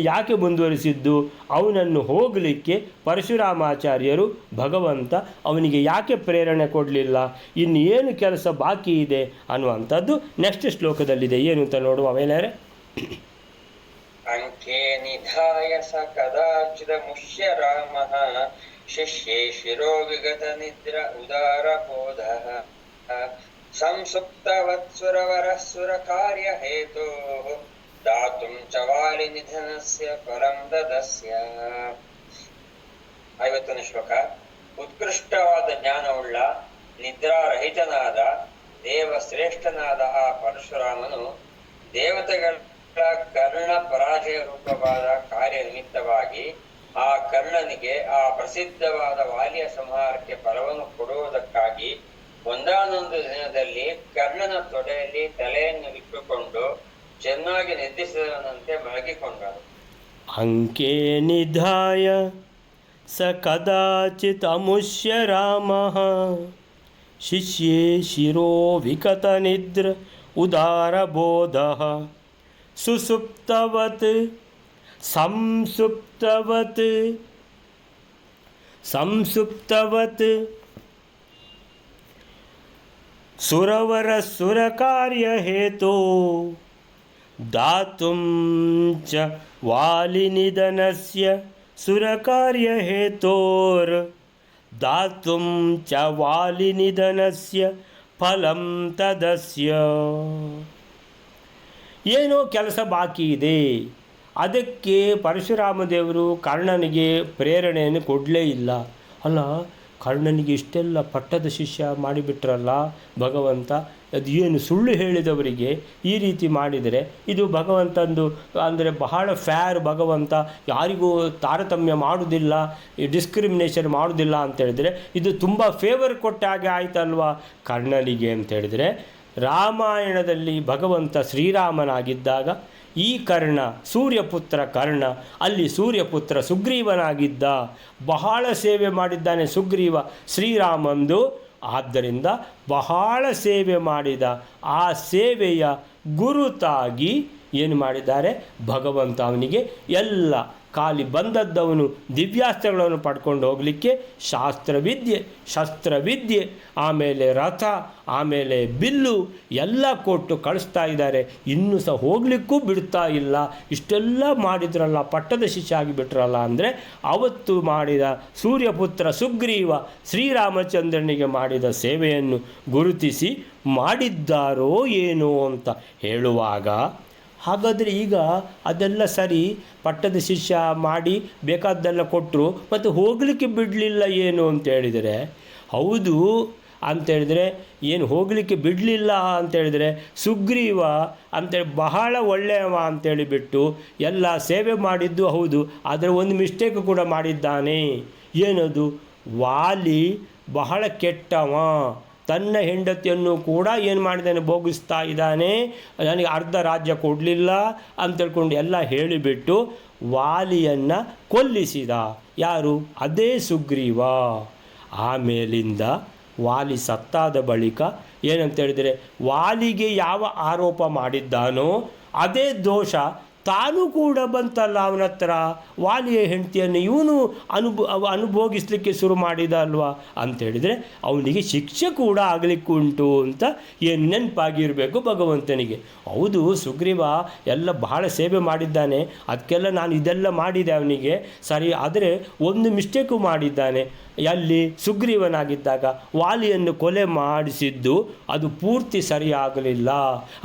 ಯಾಕೆ ಮುಂದುವರಿಸಿದ್ದು, ಅವನನ್ನು ಹೋಗಲಿಕ್ಕೆ ಪರಶುರಾಮಾಚಾರ್ಯರು ಭಗವಂತ ಅವನಿಗೆ ಯಾಕೆ ಪ್ರೇರಣೆ ಕೊಡಲಿಲ್ಲ, ಇನ್ನು ಏನು ಕೆಲಸ ಬಾಕಿ ಇದೆ ಅನ್ನುವಂಥದ್ದು ನೆಕ್ಸ್ಟ್ ಶ್ಲೋಕದಲ್ಲಿದೆ. ಏನು ಅಂತ ನೋಡುವ ಆಮೇಲೆ. ಅಂಕೆ ನಿಧಾಯ ಸ ಕದಾಚಿದ ಮುಷ್ಯ ರಾಮಃ ಶಿಷ್ಯೇ ಶಿರೋ ವಿಗತ ನಿದ್ರ ಉದಾರ ಬೋಧ ಸಂಸುಪ್ತವತ್ಸುರವರಸುರ ಕಾರ್ಯ ಹೇತೋ ದಾತುಂ ಚ ವಾಲಿ ನಿಧನಸ್ಯ ಪರಂ ದದಸ್ಯ. 50ನೇ ಶ್ಲೋಕ. ಉತ್ಕೃಷ್ಟವಾದ ಜ್ಞಾನವುಳ್ಳ ನಿದ್ರಾರಹಿತನಾದ ದೇವಶ್ರೇಷ್ಠನಾದ ಆ ಪರಶುರಾಮನು ದೇವತೆಗಳ ಕರ್ಣ ಪರಾಜಯ ರೂಪವಾದ ಕಾರ್ಯ ನಿಮಿತ್ತವಾಗಿ ಆ ಕರ್ಣನಿಗೆ ಆ ಪ್ರಸಿದ್ಧವಾದ ವಾಲಿಯ ಸಂಹಾರಕ್ಕೆ ಫಲವನ್ನು ಕೊಡುವುದಕ್ಕಾಗಿ ಒಂದಾನೊಂದು ದಿನದಲ್ಲಿ ಕರ್ಣನ ತೊಡೆಯಲ್ಲಿ ತಲೆಯನ್ನು ಇಟ್ಟುಕೊಂಡು ಚೆನ್ನಾಗಿ ನಿದ್ರಿಸಿದವನಂತೆ ಮಲಗಿಕೊಂಡನು. ಅಂಕೆ ನಿಧಾಯ ಸ ಕದಾಚಿತ್ ಅಮುಷ್ಯ ರಾಮಃ ಶಿಷ್ಯೇ ಶಿರೋ ವಿಕತ ನಿದ್ರ ಉದಾರ ಬೋಧಃ ಸುಸುಪ್ತವತ್ ಸಂಸುಪ್ತವತ್ ಸುರವರ ಸುರ ಕಾರ್ಯ ಹೇತೋ ದಾತುಂ ಚ ವಾಲಿನಿಧನಸ್ಯ ಸುರ ಕಾರ್ಯ ಹೇತೋರ್ ದಾತುಂ ಚ ವಾಲಿನಿಧನಸ್ಯ ಫಲಂ ತದಸ್ಯ. ಏನೋ ಕೆಲಸ ಬಾಕಿ ಇದೆ, ಅದಕ್ಕೆ ಪರಶುರಾಮ ದೇವರು ಕರ್ಣನಿಗೆ ಪ್ರೇರಣೆಯನ್ನು ಕೊಡಲೇ ಇಲ್ಲ. ಅಲ್ಲ, ಕರ್ಣನಿಗೆ ಇಷ್ಟೆಲ್ಲ ಪಟ್ಟದ ಶಿಷ್ಯ ಮಾಡಿಬಿಟ್ರಲ್ಲ ಭಗವಂತ, ಅದು ಏನು ಸುಳ್ಳು ಹೇಳಿದವರಿಗೆ ಈ ರೀತಿ ಮಾಡಿದರೆ ಇದು ಭಗವಂತಂದು ಅಂದರೆ ಬಹಳ ಫೇರ್, ಭಗವಂತ ಯಾರಿಗೂ ತಾರತಮ್ಯ ಮಾಡುವುದಿಲ್ಲ, ಡಿಸ್ಕ್ರಿಮಿನೇಷನ್ ಮಾಡುವುದಿಲ್ಲ ಅಂತೇಳಿದರೆ ಇದು ತುಂಬ ಫೇವರ್ ಕೊಟ್ಟ ಹಾಗೆ ಆಯ್ತಲ್ವಾ ಕರ್ಣನಿಗೆ ಅಂತೇಳಿದರೆ, ರಾಮಾಯಣದಲ್ಲಿ ಭಗವಂತ ಶ್ರೀರಾಮನಾಗಿದ್ದಾಗ ಈ ಕರ್ಣ ಸೂರ್ಯಪುತ್ರ ಕರ್ಣ, ಅಲ್ಲಿ ಸೂರ್ಯಪುತ್ರ ಸುಗ್ರೀವನಾಗಿದ್ದ, ಬಹಳ ಸೇವೆ ಮಾಡಿದ್ದಾನೆ ಸುಗ್ರೀವ ಶ್ರೀರಾಮಂದು. ಆದ್ದರಿಂದ ಬಹಳ ಸೇವೆ ಮಾಡಿದ ಆ ಸೇವೆಯ ಗುರುತಾಗಿ ಏನು ಮಾಡಿದ್ದಾರೆ ಭಗವಂತ ಅವನಿಗೆ ಎಲ್ಲ ಖಾಲಿ ಬಂದದ್ದವನು ದಿವ್ಯಾಸ್ತ್ರಗಳನ್ನು ಪಡ್ಕೊಂಡು ಹೋಗಲಿಕ್ಕೆ ಶಸ್ತ್ರವಿದ್ಯೆ ಆಮೇಲೆ ರಥ ಆಮೇಲೆ ಬಿಲ್ಲು ಎಲ್ಲ ಕೊಟ್ಟು ಕಳಿಸ್ತಾ ಇದ್ದಾರೆ. ಇನ್ನೂ ಸಹ ಹೋಗಲಿಕ್ಕೂ ಬಿಡ್ತಾ ಇಲ್ಲ. ಇಷ್ಟೆಲ್ಲ ಮಾಡಿದ್ರಲ್ಲ, ಪಟ್ಟದ ಶಿಷ್ಯ ಆಗಿಬಿಟ್ರಲ್ಲ ಅಂದರೆ ಅವತ್ತು ಮಾಡಿದ ಸೂರ್ಯಪುತ್ರ ಸುಗ್ರೀವ ಶ್ರೀರಾಮಚಂದ್ರನಿಗೆ ಮಾಡಿದ ಸೇವೆಯನ್ನು ಗುರುತಿಸಿ ಮಾಡಿದ್ದಾರೋ ಏನೋ ಅಂತ ಹೇಳುವಾಗ, ಹಾಗಾದರೆ ಈಗ ಅದೆಲ್ಲ ಸರಿ, ಪಟ್ಟದ ಶಿಷ್ಯ ಮಾಡಿ ಬೇಕಾದ್ದೆಲ್ಲ ಕೊಟ್ಟರು, ಮತ್ತು ಹೋಗಲಿಕ್ಕೆ ಬಿಡಲಿಲ್ಲ ಏನು ಅಂತ ಹೇಳಿದರೆ, ಹೌದು ಅಂತೇಳಿದರೆ ಏನು ಹೋಗಲಿಕ್ಕೆ ಬಿಡಲಿಲ್ಲ ಅಂತೇಳಿದರೆ ಸುಗ್ರೀವ ಅಂತೇಳಿ ಬಹಳ ಒಳ್ಳೆಯವ ಅಂತೇಳಿಬಿಟ್ಟು ಎಲ್ಲ ಸೇವೆ ಮಾಡಿದ್ದು ಹೌದು, ಆದರೆ ಒಂದು ಮಿಸ್ಟೇಕ್ ಕೂಡ ಮಾಡಿದ್ದಾನೆ. ಏನದು? ವಾಲಿ ಬಹಳ ಕೆಟ್ಟವ, ತನ್ನ ಹೆಂಡತಿಯನ್ನು ಕೂಡ ಏನು ಮಾಡಿದ್ದಾನೆ, ಭೋಗಿಸ್ತಾ ಇದ್ದಾನೆ, ನನಗೆ ಅರ್ಧ ರಾಜ್ಯ ಕೊಡಲಿಲ್ಲ ಅಂತೇಳ್ಕೊಂಡು ಎಲ್ಲ ಹೇಳಿಬಿಟ್ಟು ವಾಲಿಯನ್ನು ಕೊಲ್ಲಿಸಿದ. ಯಾರು? ಅದೇ ಸುಗ್ರೀವ. ಆಮೇಲಿಂದ ವಾಲಿ ಸತ್ತಾದ ಬಳಿಕ ಏನಂತೇಳಿದರೆ, ವಾಲಿಗೆ ಯಾವ ಆರೋಪ ಮಾಡಿದ್ದಾನೋ ಅದೇ ದೋಷ ತಾನು ಕೂಡ ಬಂತಲ್ಲ ಅವನ ಹತ್ರ. ವಾಲಿಯ ಹೆಂಡತಿಯನ್ನು ಇವನು ಅನುಭೋಗಿಸ್ಲಿಕ್ಕೆ ಶುರು ಮಾಡಿದ ಅಲ್ವಾ ಅಂತೇಳಿದರೆ ಅವನಿಗೆ ಶಿಕ್ಷೆ ಕೂಡ ಆಗಲಿಕ್ಕುಂಟು ಅಂತ ಏನು ನೆನಪಾಗಿರಬೇಕು ಭಗವಂತನಿಗೆ. ಹೌದು, ಸುಗ್ರೀವ ಎಲ್ಲ ಬಹಳ ಸೇವೆ ಮಾಡಿದ್ದಾನೆ, ಅದಕ್ಕೆಲ್ಲ ನಾನು ಇದೆಲ್ಲ ಮಾಡಿದೆ ಅವನಿಗೆ ಸರಿ, ಆದರೆ ಒಂದು ಮಿಸ್ಟೇಕು ಮಾಡಿದ್ದಾನೆ. ಅಲ್ಲಿ ಸುಗ್ರೀವನಾಗಿದ್ದಾಗ ವಾಲಿಯನ್ನು ಕೊಲೆ ಮಾಡಿಸಿದ್ದು ಅದು ಪೂರ್ತಿ ಸರಿಯಾಗಲಿಲ್ಲ.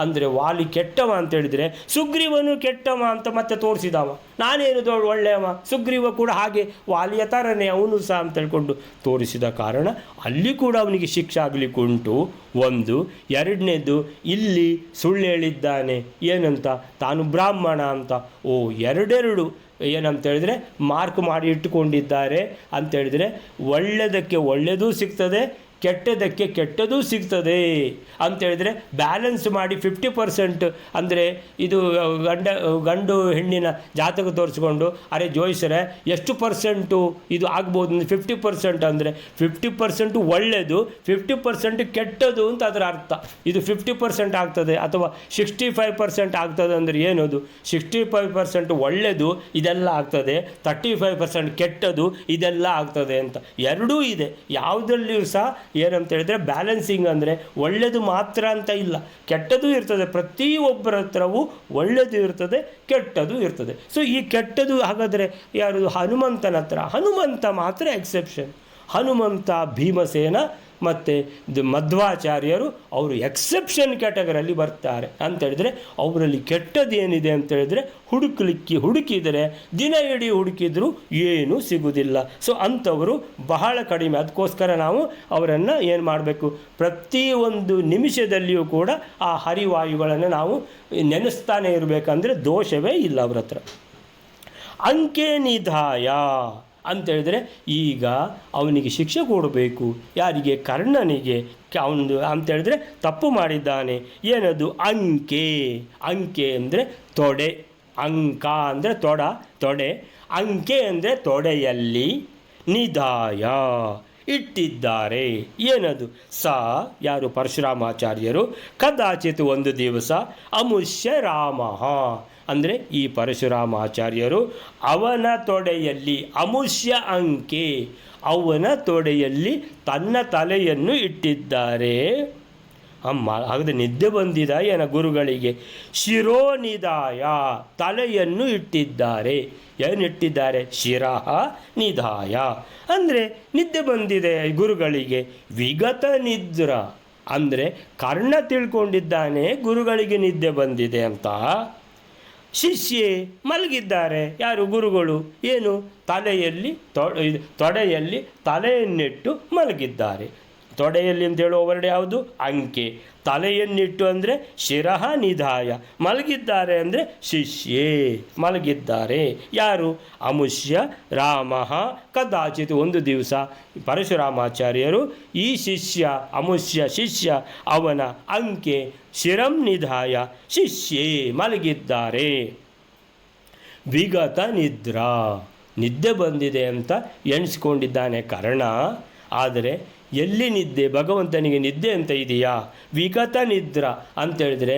ಅಂದರೆ ವಾಲಿ ಕೆಟ್ಟವ ಅಂತೇಳಿದರೆ ಸುಗ್ರೀವನು ಕೆಟ್ಟವ ಅಂತ ಮತ್ತೆ ತೋರಿಸಿದವ. ನಾನೇನು ಒಳ್ಳೆಯವ, ಸುಗ್ರೀವ ಕೂಡ ಹಾಗೆ ವಾಲಿಯ ಥರನೇ ಅವನು ಸಹ ಅಂತ ಹೇಳ್ಕೊಂಡು ತೋರಿಸಿದ ಕಾರಣ ಅಲ್ಲಿ ಕೂಡ ಅವನಿಗೆ ಶಿಕ್ಷೆ ಆಗಲಿಕ್ಕುಂಟು. ಒಂದು. ಎರಡನೇದು, ಇಲ್ಲಿ ಸುಳ್ಳು ಹೇಳಿದ್ದಾನೆ ಏನಂತ, ತಾನು ಬ್ರಾಹ್ಮಣ ಅಂತ. ಎರಡೆರಡು ಏನಂತೇಳಿದರೆ ಮಾರ್ಕ್ ಮಾಡಿ ಇಟ್ಟುಕೊಂಡಿದ್ದಾರೆ ಅಂತೇಳಿದರೆ, ಒಳ್ಳೆಯದಕ್ಕೆ ಒಳ್ಳೆಯದೂ ಸಿಗ್ತದೆ, ಕೆಟ್ಟದಕ್ಕೆ ಕೆಟ್ಟದೂ ಸಿಗ್ತದೆ ಅಂತೇಳಿದರೆ ಬ್ಯಾಲೆನ್ಸ್ ಮಾಡಿ 50% ಅಂದರೆ ಇದು ಗಂಡು ಹೆಣ್ಣಿನ ಜಾತಕ ತೋರಿಸ್ಕೊಂಡು, ಅರೆ ಜೋಯಿಸರೆ ಎಷ್ಟು ಪರ್ಸೆಂಟು ಇದು ಆಗ್ಬೋದು ಅಂದರೆ 50% ಅಂದರೆ 50% ಒಳ್ಳೆಯದು 50% ಕೆಟ್ಟದು ಅಂತ ಅದರ ಅರ್ಥ. ಇದು 50% ಆಗ್ತದೆ ಅಥವಾ 65% ಆಗ್ತದೆ ಅಂದರೆ ಏನದು, 65% ಒಳ್ಳೆಯದು ಇದೆಲ್ಲ ಆಗ್ತದೆ, 35% ಕೆಟ್ಟದು ಇದೆಲ್ಲ ಆಗ್ತದೆ ಅಂತ ಎರಡೂ ಇದೆ. ಯಾವುದರಲ್ಲಿಯೂ ಸಹ ಏನಂತ ಹೇಳಿದರೆ ಬ್ಯಾಲೆನ್ಸಿಂಗ್ ಅಂದರೆ ಒಳ್ಳೆಯದು ಮಾತ್ರ ಅಂತ ಇಲ್ಲ, ಕೆಟ್ಟದ್ದು ಇರ್ತದೆ. ಪ್ರತಿಯೊಬ್ಬರ ಹತ್ರವೂ ಒಳ್ಳೆಯದು ಇರ್ತದೆ, ಕೆಟ್ಟದ್ದು ಇರ್ತದೆ. ಸೊ ಈ ಕೆಟ್ಟದ್ದು ಹಾಗಾದರೆ ಯಾರು? ಹನುಮಂತನ ಹತ್ರ. ಹನುಮಂತ ಮಾತ್ರ ಎಕ್ಸೆಪ್ಷನ್. ಹನುಮಂತ, ಭೀಮಸೇನ ಮತ್ತು ಮಧ್ವಾಚಾರ್ಯರು ಅವರು ಎಕ್ಸೆಪ್ಷನ್ ಕ್ಯಾಟಗರಿಯಲ್ಲಿ ಬರ್ತಾರೆ ಅಂತೇಳಿದರೆ, ಅವರಲ್ಲಿ ಕೆಟ್ಟದ್ದು ಏನಿದೆ ಅಂತೇಳಿದರೆ ಹುಡುಕಿದರೆ ದಿನ ಇಡೀ ಹುಡುಕಿದರೂ ಏನೂ ಸಿಗುವುದಿಲ್ಲ. ಸೊ ಅಂಥವರು ಬಹಳ ಕಡಿಮೆ. ಅದಕ್ಕೋಸ್ಕರ ನಾವು ಅವರನ್ನು ಏನು ಮಾಡಬೇಕು, ಪ್ರತಿಯೊಂದು ನಿಮಿಷದಲ್ಲಿಯೂ ಕೂಡ ಆ ಹರಿವಾಯುಗಳನ್ನು ನಾವು ನೆನೆಸ್ತಾನೆ ಇರಬೇಕಂದ್ರೆ ದೋಷವೇ ಇಲ್ಲ ಅವರ ಹತ್ರ. ಅಂಕೆ ನಿಧಾಯ ಅಂತೇಳಿದರೆ ಈಗ ಅವನಿಗೆ ಶಿಕ್ಷೆ ಕೊಡಬೇಕು. ಯಾರಿಗೆ? ಕರ್ಣನಿಗೆ. ಅವನು ಅಂತೇಳಿದರೆ ತಪ್ಪು ಮಾಡಿದ್ದಾನೆ. ಏನದು? ಅಂಕೆ. ಅಂಕೆ ಅಂದರೆ ತೊಡೆ. ಅಂಕ ಅಂದರೆ ತೊಡೆ. ಅಂಕೆ ಅಂದರೆ ತೊಡೆಯಲ್ಲಿ ನಿಧಾಯ ಇಟ್ಟಿದ್ದಾರೆ. ಏನದು? ಯಾರು? ಪರಶುರಾಮಾಚಾರ್ಯರು. ಕದಾಚಿತ್ ಒಂದು ದಿವಸ ಅಮುಷ್ಯ ರಾಮ ಅಂದರೆ ಈ ಪರಶುರಾಮಾಚಾರ್ಯರು ಅವನ ತೊಡೆಯಲ್ಲಿ, ಅಮುಷ್ಯ ಅಂಕೆ, ಅವನ ತೊಡೆಯಲ್ಲಿ ತನ್ನ ತಲೆಯನ್ನು ಇಟ್ಟಿದ್ದಾರೆ. ಹಾಗಾದರೆ ನಿದ್ದೆ ಬಂದಿದ ಏನ ಗುರುಗಳಿಗೆ? ಶಿರೋನಿಧಾಯ, ತಲೆಯನ್ನು ಇಟ್ಟಿದ್ದಾರೆ. ಏನಿಟ್ಟಿದ್ದಾರೆ? ಶಿರಃ ನಿಧಾಯ ಅಂದರೆ ನಿದ್ದೆ ಬಂದಿದೆ ಗುರುಗಳಿಗೆ. ವಿಗತ ನಿದ್ರ ಅಂದರೆ ಕರ್ಣ ತಿಳ್ಕೊಂಡಿದ್ದಾನೆ ಗುರುಗಳಿಗೆ ನಿದ್ದೆ ಬಂದಿದೆ ಅಂತ. ಶಿಷ್ಯೆ ಮಲಗಿದ್ದಾರೆ. ಯಾರು? ಗುರುಗಳು. ಏನು? ತಲೆಯಲ್ಲಿ ತೊಡೆಯಲ್ಲಿ ತಲೆಯನ್ನಿಟ್ಟು ಮಲಗಿದ್ದಾರೆ. ತೊಡೆಯಲ್ಲಿ ಅಂತ ಹೇಳುವ ವರ್ಡ್ ಯಾವುದು? ಅಂಕೆ. ತಲೆಯನ್ನಿಟ್ಟು ಅಂದರೆ ಶಿರಃ ನಿಧಾಯ. ಮಲಗಿದ್ದಾರೆ ಅಂದರೆ ಶಿಷ್ಯೆ ಮಲಗಿದ್ದಾರೆ. ಯಾರು? ಅಮುಷ್ಯ ರಾಮ ಕದಾಚಿತ್. ಒಂದು ದಿವಸ ಪರಶುರಾಮಾಚಾರ್ಯರು ಈ ಶಿಷ್ಯ, ಅಮುಷ್ಯ ಶಿಷ್ಯ, ಅವನ ಅಂಕೆ ಶಿರಂ ನಿಧಾಯ ಶಿಷ್ಯೆ ಮಲಗಿದ್ದಾರೆ. ವಿಗತ ನಿದ್ರಾ, ನಿದ್ದೆ ಬಂದಿದೆ ಅಂತ ಎಣಿಸ್ಕೊಂಡಿದ್ದಾನೆ ಕರ್ಣ. ಆದರೆ ಎಲ್ಲಿ ನಿದ್ದೆ? ಭಗವಂತನಿಗೆ ನಿದ್ದೆ ಅಂತ ಇದೆಯಾ? ವಿಗತ ನಿದ್ರಾ ಅಂತೇಳಿದರೆ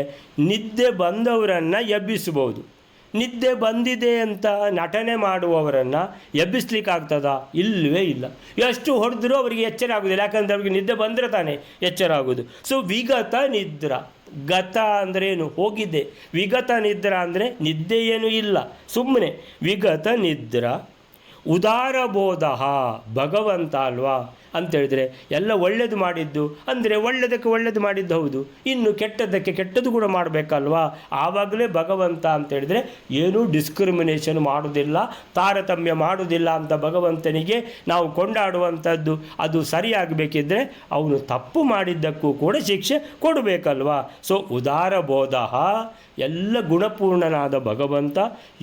ನಿದ್ದೆ ಬಂದವರನ್ನು ಎಬ್ಬಿಸಬಹುದು. ನಿದ್ದೆ ಬಂದಿದೆ ಅಂತ ನಟನೆ ಮಾಡುವವರನ್ನು ಎಬ್ಬಿಸ್ಲಿಕ್ಕಾಗ್ತದಾ? ಇಲ್ಲವೇ ಇಲ್ಲ. ಎಷ್ಟು ಹೊಡೆದ್ರೂ ಅವರಿಗೆ ಎಚ್ಚರ ಆಗೋದಿಲ್ಲ. ಯಾಕಂದರೆ ಅವ್ರಿಗೆ ನಿದ್ದೆ ಬಂದರೆ ತಾನೇ ಎಚ್ಚರ ಆಗೋದು. ಸೊ ವಿಗತ ನಿದ್ರಾ. ಗತ ಅಂದರೆ ಏನು? ಹೋಗಿದೆ. ವಿಗತ ನಿದ್ರಾ ಅಂದರೆ ನಿದ್ದೆ ಏನೂ ಇಲ್ಲ, ಸುಮ್ಮನೆ. ವಿಗತ ನಿದ್ರಾ ಉದಾರಬೋಧ, ಭಗವಂತ ಅಲ್ವಾ ಅಂತೇಳಿದರೆ ಎಲ್ಲ ಒಳ್ಳೆಯದು ಮಾಡಿದ್ದು ಅಂದರೆ ಒಳ್ಳೆಯದಕ್ಕೆ ಒಳ್ಳೆಯದು ಮಾಡಿದ್ದು ಹೌದು, ಇನ್ನು ಕೆಟ್ಟದ್ದಕ್ಕೆ ಕೆಟ್ಟದ್ದು ಕೂಡ ಮಾಡಬೇಕಲ್ವಾ? ಆವಾಗಲೇ ಭಗವಂತ ಅಂತೇಳಿದರೆ ಏನೂ ಡಿಸ್ಕ್ರಿಮಿನೇಷನ್ ಮಾಡೋದಿಲ್ಲ, ತಾರತಮ್ಯ ಮಾಡೋದಿಲ್ಲ ಅಂತ ಭಗವಂತನಿಗೆ ನಾವು ಕೊಂಡಾಡುವಂಥದ್ದು ಅದು ಸರಿಯಾಗಬೇಕಿದ್ದರೆ ಅವನು ತಪ್ಪು ಮಾಡಿದ್ದಕ್ಕೂ ಕೂಡ ಶಿಕ್ಷೆ ಕೊಡಬೇಕಲ್ವಾ? ಸೊ ಉದಾರಬೋಧ, ಎಲ್ಲ ಗುಣಪೂರ್ಣನಾದ ಭಗವಂತ,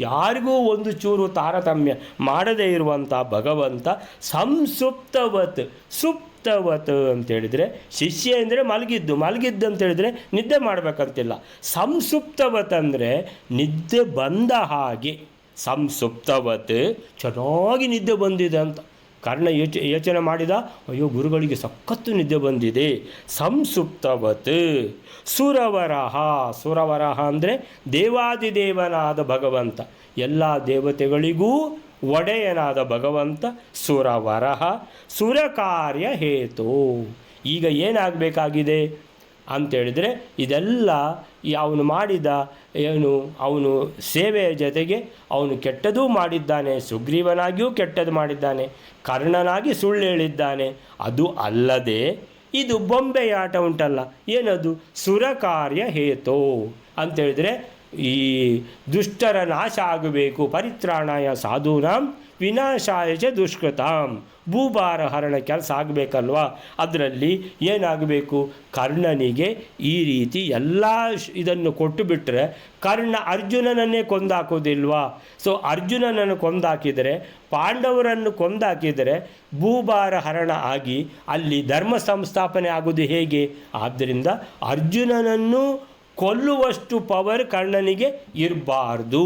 ಯಾರಿಗೂ ಒಂದು ಚೂರು ತಾರತಮ್ಯ ಮಾಡದೇ ಇರುವಂಥ ಭಗವಂತ. ಸಂಸುಪ್ತವತ್, ಸುಪ್ತವತ್ ಅಂತೇಳಿದರೆ ಶಿಷ್ಯ ಅಂದರೆ ಮಲಗಿದ್ದು ಅಂತೇಳಿದರೆ ನಿದ್ದೆ ಮಾಡಬೇಕಂತಿಲ್ಲ. ಸಂಸುಪ್ತವತ್ ಅಂದರೆ ನಿದ್ದೆ ಬಂದ ಹಾಗೆ. ಸಂಸುಪ್ತವತ್ ಚೆನ್ನಾಗಿ ನಿದ್ದೆ ಬಂದಿದೆ ಅಂತ ಕರ್ಣ ಯೋಚನೆ ಮಾಡಿದ. ಅಯ್ಯೋ, ಗುರುಗಳಿಗೆ ಸಖತ್ತು ನಿದ್ದೆ ಬಂದಿದೆ. ಸಂಸುಪ್ತವತ್ ಸುರವರಹ, ಸುರವರಹ ಅಂದರೆ ದೇವಾದಿದೇವನಾದ ಭಗವಂತ, ಎಲ್ಲ ದೇವತೆಗಳಿಗೂ ಒಡೆಯನಾದ ಭಗವಂತ ಸುರವರಹ. ಸುರಕಾರ್ಯ ಹೇತು. ಈಗ ಏನಾಗಬೇಕಾಗಿದೆ ಅಂಥೇಳಿದರೆ ಇದೆಲ್ಲ ಅವನು ಮಾಡಿದ ಏನು, ಅವನು ಸೇವೆಯ ಜೊತೆಗೆ ಅವನು ಕೆಟ್ಟದೂ ಮಾಡಿದ್ದಾನೆ, ಸುಗ್ರೀವನಾಗಿಯೂ ಕೆಟ್ಟದ್ದು ಮಾಡಿದ್ದಾನೆ, ಕರ್ಣನಾಗಿ ಸುಳ್ಳು ಹೇಳಿದ್ದಾನೆ. ಅದು ಅಲ್ಲದೆ ಇದು ಬೊಂಬೆಯ ಆಟ ಉಂಟಲ್ಲ, ಏನದು? ಸುರಕಾರ್ಯ ಹೇತೋ ಅಂತೇಳಿದರೆ ಈ ದುಷ್ಟರ ನಾಶ ಆಗಬೇಕು. ಪರಿತ್ರಾಣಾಯ ಸಾಧೂನಾಂ ವಿನಾಶಾಯ ಚ ದುಷ್ಕೃತಾಂ. ಭೂಭಾರ ಹರಣ ಕೆಲಸ ಆಗಬೇಕಲ್ವಾ? ಅದರಲ್ಲಿ ಏನಾಗಬೇಕು? ಕರ್ಣನಿಗೆ ಈ ರೀತಿ ಎಲ್ಲ ಇದನ್ನು ಕೊಟ್ಟು ಬಿಟ್ಟರೆ ಕರ್ಣ ಅರ್ಜುನನನ್ನೇ ಕೊಂದಾಕೋದಿಲ್ವಾ? ಸೊ ಅರ್ಜುನನನ್ನು ಕೊಂದಾಕಿದರೆ, ಪಾಂಡವರನ್ನು ಕೊಂದಾಕಿದರೆ ಭೂಭಾರ ಹರಣ ಆಗಿ ಅಲ್ಲಿ ಧರ್ಮ ಸಂಸ್ಥಾಪನೆ ಆಗೋದು ಹೇಗೆ? ಆದ್ದರಿಂದ ಅರ್ಜುನನನ್ನು ಕೊಲ್ಲುವಷ್ಟು ಪವರ್ ಕರ್ಣನಿಗೆ ಇರಬಾರ್ದು,